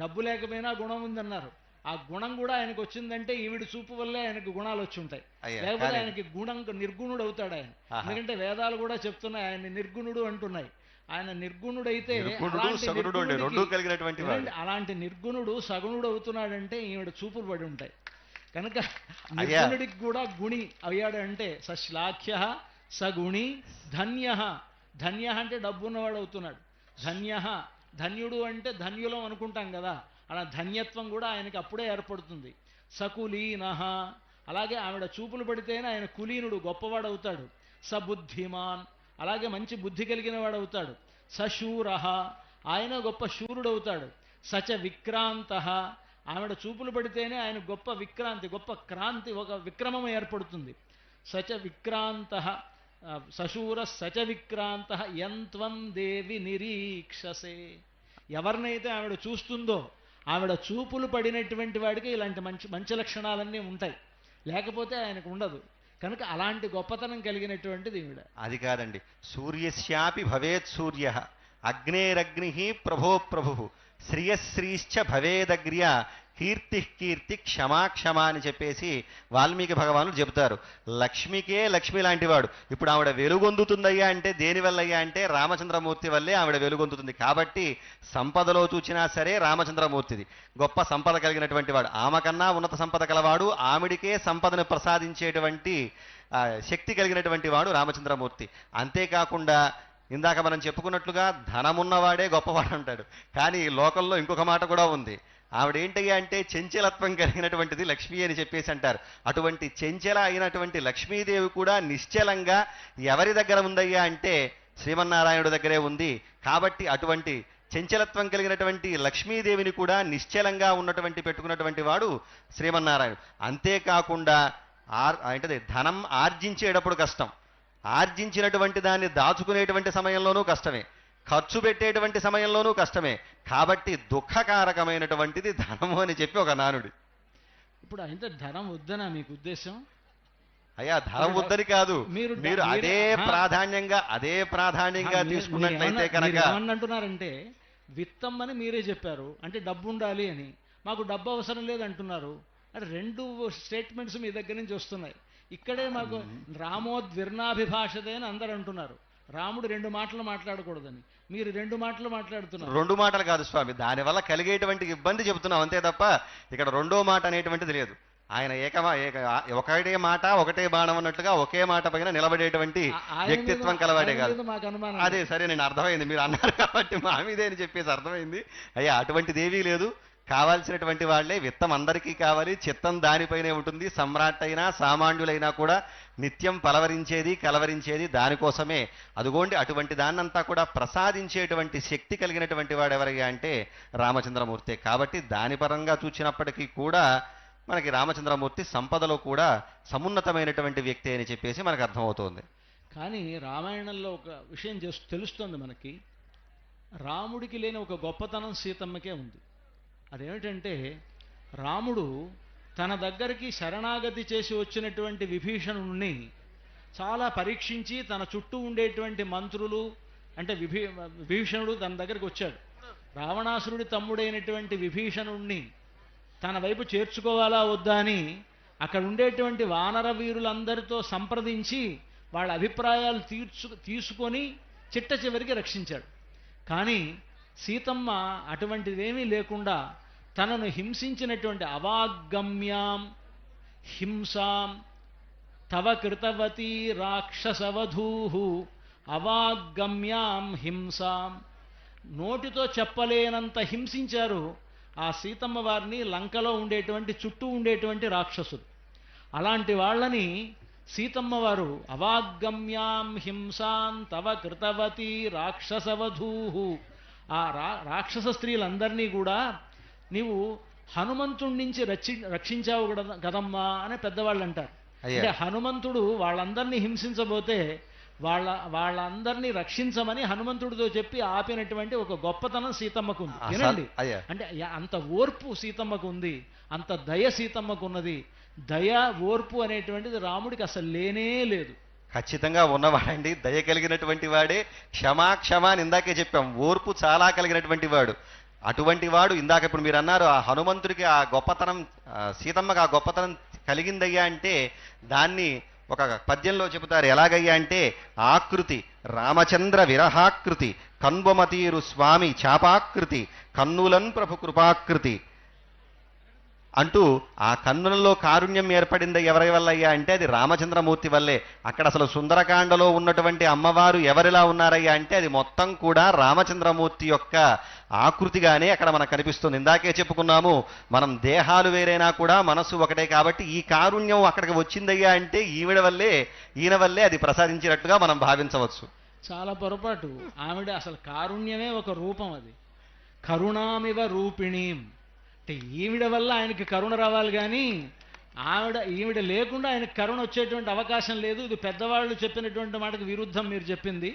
డబ్బు లేకపోయినా గుణం ఉందన్నారు. ఆ గుణం కూడా ఆయనకు వచ్చిందంటే ఈవిడి చూపు వల్లే ఆయనకు గుణాలు వచ్చి ఉంటాయి. లేకపోతే ఆయనకి నిర్గుణుడు అవుతాడు ఆయన. ఎందుకంటే వేదాలు కూడా చెప్తున్నాయి ఆయన నిర్గుణుడు అంటున్నాయి. ఆయన నిర్గుణుడైతే అలాంటి నిర్గుణుడు సగుణుడు అవుతున్నాడంటే ఈవిడ చూపులు పడి ఉంటాయి. కనుక నిర్గుణుడికి కూడా గుణి అయ్యాడు అంటే సశ్లాఘ్య సగుణి ధన్య. ధన్య అంటే డబ్బున్నవాడు అవుతున్నాడు. ధన్యుడు అంటే ధన్యులం అనుకుంటాం కదా, అలా ధన్యత్వం కూడా ఆయనకి అప్పుడే ఏర్పడుతుంది. సకులీనః, అలాగే ఆవిడ చూపులు పడితేనే ఆయన కులీనుడు గొప్పవాడు అవుతాడు. సబుద్ధిమాన్, అలాగే మంచి బుద్ధి కలిగిన వాడు అవుతాడు. సశూర, ఆయన గొప్ప శూరుడవుతాడు. సచ విక్రాంత, ఆవిడ చూపులు పడితేనే ఆయన గొప్ప విక్రాంతి, గొప్ప క్రాంతి, ఒక విక్రమం ఏర్పడుతుంది. సచ విక్రాంత సశూర సచ విక్రాంత యంత్వం దేవి నిరీక్షసే. ఎవరినైతే ఆవిడ చూస్తుందో ఆవిడ చూపులు పడినటువంటి వాడికి ఇలాంటి మంచి మంచి లక్షణాలన్నీ ఉంటాయి, లేకపోతే ఆయనకు ఉండదు. కనుక అలాంటి గొప్పతనం కలిగినటువంటిది ఈవిడ. అది కాదండి, సూర్యస్యాపి భవేత్ సూర్య, అగ్నేరగ్ని ప్రభో ప్రభు, శ్రియశ్రీశ్చ భవేదగ్ర్య, కీర్తి కీర్తి క్షమా క్షమ అని చెప్పేసి వాల్మీకి భగవానులు చెబుతారు. లక్ష్మికే లక్ష్మి లాంటి వాడు. ఇప్పుడు ఆవిడ వెలుగొందుతుందయ్యా అంటే దేనివల్లయ్యా అంటే రామచంద్రమూర్తి వల్లే ఆవిడ వెలుగొందుతుంది. కాబట్టి సంపదలో చూచినా సరే రామచంద్రమూర్తిది గొప్ప సంపద కలిగినటువంటి వాడు. ఆమె కన్నా ఉన్నత సంపద కలవాడు, ఆవిడికే సంపదను ప్రసాదించేటువంటి శక్తి కలిగినటువంటి వాడు రామచంద్రమూర్తి. అంతేకాకుండా ఇందాక మనం చెప్పుకున్నట్లుగా ధనమున్నవాడే గొప్పవాడు అంటాడు. కానీ లోకంలో ఇంకొక మాట కూడా ఉంది. ఆవిడేంటయ్యా అంటే చెంచలత్వం కలిగినటువంటిది లక్ష్మి అని చెప్పేసి అంటారు. అటువంటి చెంచల అయినటువంటి లక్ష్మీదేవి కూడా నిశ్చలంగా ఎవరి దగ్గర ఉందయ్యా అంటే శ్రీమన్నారాయణుడి దగ్గరే ఉంది. కాబట్టి అటువంటి చెంచలత్వం కలిగినటువంటి లక్ష్మీదేవిని కూడా నిశ్చలంగా పెట్టుకున్నటువంటి వాడు శ్రీమన్నారాయణుడు. అంతేకాకుండా అంటే ధనం ఆర్జించేటప్పుడు కష్టం, ఆర్జించినటువంటి దాన్ని దాచుకునేటువంటి సమయంలోనూ కష్టమే, ఖర్చు పెట్టేటువంటి సమయంలోనూ కష్టమే. కాబట్టి దుఃఖకారకమైనటువంటిది ధనము అని చెప్పి ఒక నానుడి. ఇప్పుడు అయితే ధనం వద్దనా మీకు ఉద్దేశం? అయ్యా, ధనం వద్దని కాదు, మీరు అదే ప్రాధాన్యంగా తీసుకున్నట్లయితే కనుక. ఏమన్నంటున్నారంటే విత్తం అని మీరే చెప్పారు, అంటే డబ్బు ఉండాలి అని. మాకు డబ్బు అవసరం లేదు అంటున్నారు. అంటే రెండు స్టేట్మెంట్స్ మీ దగ్గర నుంచి వస్తున్నాయి. ఇక్కడే మాకు రామోద్విర్ణాభిభాషతే అని అందరు అంటున్నారు. రాముడు రెండు మాటలు మాట్లాడకూడదని, మీరు రెండు మాటలు మాట్లాడుతున్నారు. రెండు మాటలు కాదు స్వామి, దానివల్ల కలిగేటువంటి ఇబ్బంది చెబుతున్నాం అంతే తప్ప ఇక్కడ రెండో మాట అనేటువంటిది లేదు. ఆయన ఒకటే మాట ఒకటే బాణం అన్నట్లుగా ఒకే మాట పైన నిలబడేటువంటి వ్యక్తిత్వం కలవాడే కాదు. అదే సరే, నేను అర్థమైంది, మీరు అన్నారు కాబట్టి మా మీదే అని చెప్పేసి అర్థమైంది. అయ్యా, అటువంటిది ఏవీ లేదు. కావాల్సినటువంటి వాళ్లే విత్తం అందరికీ కావాలి, చిత్తం దానిపైనే ఉంటుంది. సమ్రాట్ అయినా సామాన్యులైనా కూడా నిత్యం కలవరించేది దానికోసమే. అదుగోండి, అటువంటి దాన్నంతా కూడా ప్రసాదించేటువంటి శక్తి కలిగినటువంటి వాడు ఎవరయ్యా అంటే రామచంద్రమూర్తే. కాబట్టి దాని పరంగా చూచినప్పటికీ కూడా మనకి రామచంద్రమూర్తి సంపదలో కూడా సమున్నతమైనటువంటి వ్యక్తి అని చెప్పేసి మనకు అర్థమవుతోంది. కానీ రామాయణంలో ఒక విషయం తెలుస్తోంది మనకి. రాముడికి లేని ఒక గొప్పతనం సీతమ్మకే ఉంది. అదేమిటంటే రాముడు తన దగ్గరికి శరణాగతి చేసి వచ్చినటువంటి విభీషణుణ్ణి చాలా పరీక్షించి తన చుట్టూ ఉండేటువంటి మంత్రులు అంటే విభీషణుడు తన దగ్గరికి వచ్చాడు. రావణాసురుడి తమ్ముడైనటువంటి విభీషణుణ్ణి తన వైపు చేర్చుకోవాలా వద్దా అని అక్కడ ఉండేటువంటి వానర వీరులందరితో సంప్రదించి వాళ్ళ అభిప్రాయాలు తీసుకొని చిట్ట చివరికి రక్షించాడు. కానీ సీతమ్మ అటువంటిదేమీ లేకుండా తనను హింసించినటువంటి అవాగ్గమ్యాం హింసాం తవ కృతవతీ రాక్షసవధూః అవాగ్గమ్యాం హింసాం, నోటితో చెప్పలేనంత హింసించారు ఆ సీతమ్మ వారిని లంకలో ఉండేటువంటి చుట్టూ ఉండేటువంటి రాక్షసులు. అలాంటి వాళ్ళని సీతమ్మ వారు అవాగ్గమ్యాం హింసాం తవ కృతవతీ రాక్షసవధూః, ఆ రాక్షస స్త్రీలందరినీ కూడా నీవు హనుమంతుడి నుంచి రక్షించావు కదమ్మా అని పెద్దవాళ్ళు అంటారు. అంటే హనుమంతుడు వాళ్ళందరినీ హింసించబోతే వాళ్ళందరినీ రక్షించమని హనుమంతుడితో చెప్పి ఆపినటువంటి ఒక గొప్పతనం సీతమ్మకు ఉంది. వినండి, అంటే అంత ఓర్పు సీతమ్మకు ఉంది, అంత దయ సీతమ్మకు ఉన్నది. దయ ఓర్పు అనేటువంటిది రాముడికి అసలు లేనే లేదు. ఖచ్చితంగా ఉన్నవాడండి, దయ కలిగినటువంటి వాడే. క్షమా అని ఇందాకే చెప్పాం, ఓర్పు చాలా కలిగినటువంటి వాడు. అటువంటి వాడు ఇందాక ఇప్పుడు మీరు అన్నారు ఆ హనుమంతుడికి ఆ గొప్పతనం, సీతమ్మకి ఆ గొప్పతనం కలిగిందయ్యా అంటే దాన్ని ఒక పద్యంలో చెబుతారు. ఎలాగయ్యా అంటే ఆకృతి రామచంద్ర విరహాకృతి, కన్బొమతీరు స్వామి చాపాకృతి, కన్నులన్ ప్రభు కృపాకృతి అంటూ ఆ కన్నులలో కారుణ్యం ఏర్పడింది ఎవరి వల్ల అయ్యా అంటే అది రామచంద్రమూర్తి వల్లే. అక్కడ అసలు సుందరకాండలో ఉన్నటువంటి అమ్మవారు ఎవరిలా ఉన్నారయ్యా అంటే అది మొత్తం కూడా రామచంద్రమూర్తి యొక్క ఆకృతిగానే అక్కడ మనకు కనిపిస్తుంది. ఇందాకే చెప్పుకున్నాము, మనం దేహాలు వేరైనా కూడా మనస్సు ఒకటే. కాబట్టి ఈ కారుణ్యం అక్కడికి వచ్చిందయ్యా అంటే ఈయన వల్లే అది ప్రసాదించినట్టుగా మనం భావించవచ్చు. చాలా పొరపాటు. ఆవిడ అసలు కారుణ్యమే ఒక రూపం. అది కరుణామివ రూపిణీం అంటే ఈవిడ వల్ల ఆయనకి కరుణ రావాలి కానీ ఈవిడ లేకుండా ఆయనకి కరుణ వచ్చేటువంటి అవకాశం లేదు. ఇది పెద్దవాళ్ళు చెప్పినటువంటి మాటకు విరుద్ధం మీరు చెప్పింది.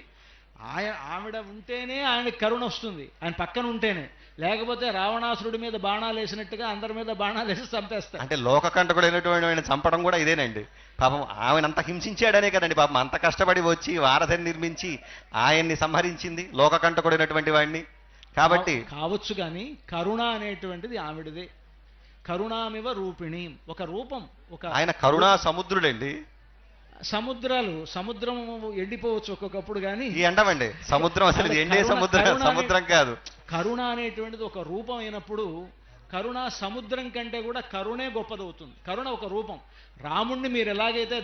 ఆవిడ ఉంటేనే ఆయనకి కరుణ వస్తుంది, ఆయన పక్కన ఉంటేనే. లేకపోతే రావణాసురుడి మీద బాణాలు వేసినట్టుగా అందరి మీద బాణాలు వేసి చంపేస్తారు. అంటే లోకకంటకుడైనటువంటి ఆయన చంపడం కూడా ఇదేనండి. పాపం ఆమెను అంత హింసించాడనే కదండి పాపం అంత కష్టపడి వచ్చి వారధిని నిర్మించి ఆయన్ని సంహరించింది లోకకంటకుడైనటువంటి వాడిని. కాబట్టి కావచ్చు కానీ కరుణ అనేటువంటిది ఆవిడదే. కరుణామివ రూపిణి ఒక రూపం. ఆయన కరుణా సముద్రుడండి. సముద్రం ఎండిపోవచ్చు ఒక్కొక్కప్పుడు కానీ ఎండమండి సముద్రం అసలు ఎండే సముద్రం కాదు. కరుణ అనేటువంటిది ఒక రూపం అయినప్పుడు కరుణ సముద్రం కంటే కూడా కరుణే గొప్పదవుతుంది. కరుణ ఒక రూపం. రాముణ్ణి మీరు ఎలాగైతే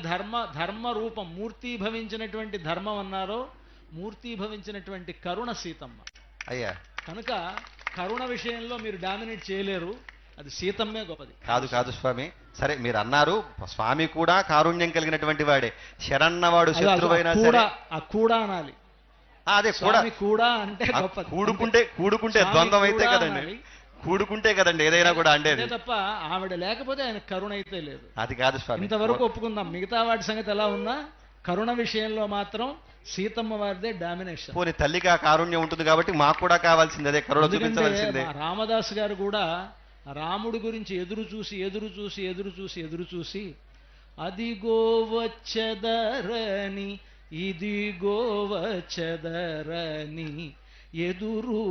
ధర్మ రూపం మూర్తీభవించినటువంటి ధర్మం అన్నారో మూర్తీభవించినటువంటి కరుణ సీతమ్మ. అయ్యా కనుక కరుణ విషయంలో మీరు డామినేట్ చేయలేరు. అది సీతమ్మే గొప్పది. కాదు స్వామి. సరే మీరు అన్నారు స్వామి కూడా కారుణ్యం కలిగినటువంటి వాడే. శరణ్ణవాడు శత్రువైనా సరే కూడా అనాలి. అదే కూడా అంటే గొప్పది. కూడుకుంటే ద్వంద్వం అయితే కదండి. కూడుకుంటే కదండి ఏదైనా కూడా అంటే తప్ప ఆవిడ లేకపోతే ఆయన కరుణ అయితే లేదు. అది కాదు స్వామి. ఇంతవరకు ఒప్పుకుందాం. మిగతా వాటి సంగతి ఎలా ఉన్నా కరుణ విషయంలో మాత్రం సీతమ్మ వారిదే డామినేషన్. పోనీ తల్లికి ఆ కారుణ్యం ఉంటుంది కాబట్టి మాకు కూడా కావాల్సింది అదే కరుణ చూపించవలసిందే. రామదాసు గారు కూడా రాముడి గురించి ఎదురు చూసి అదిగో వచ్చెదరని ఇదిగో వచ్చెదరని ఎదురు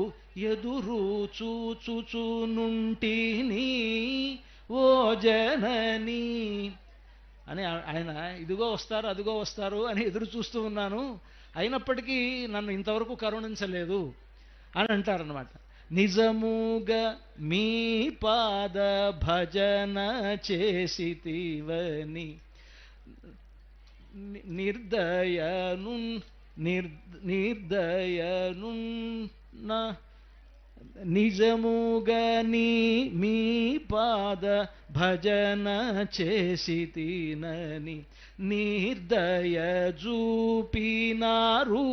చూచుచునుంటిని ఓ జనని అని ఆయన ఇదిగో వస్తారు అదిగో వస్తారు అని ఎదురు చూస్తూ ఉన్నాను, అయినప్పటికీ నన్ను ఇంతవరకు కరుణించలేదు అని అంటారనమాట. నిజముగా మీ పాద భజన చేసితివని నిర్దయనున్న నిజముగా మీ పాద భజన చేసితినని నిర్దయ చూపినారు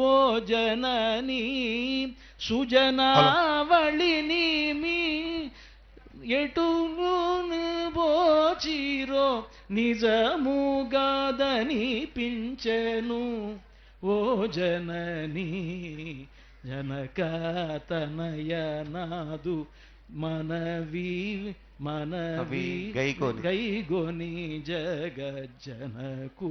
ఓ జనని సుజనావళిని మీ ఎటును బోచిరో నిజముగాదని పించెను ఓ జనని జనకతనయనాదు మనవి గైగొని జగజ్జనకు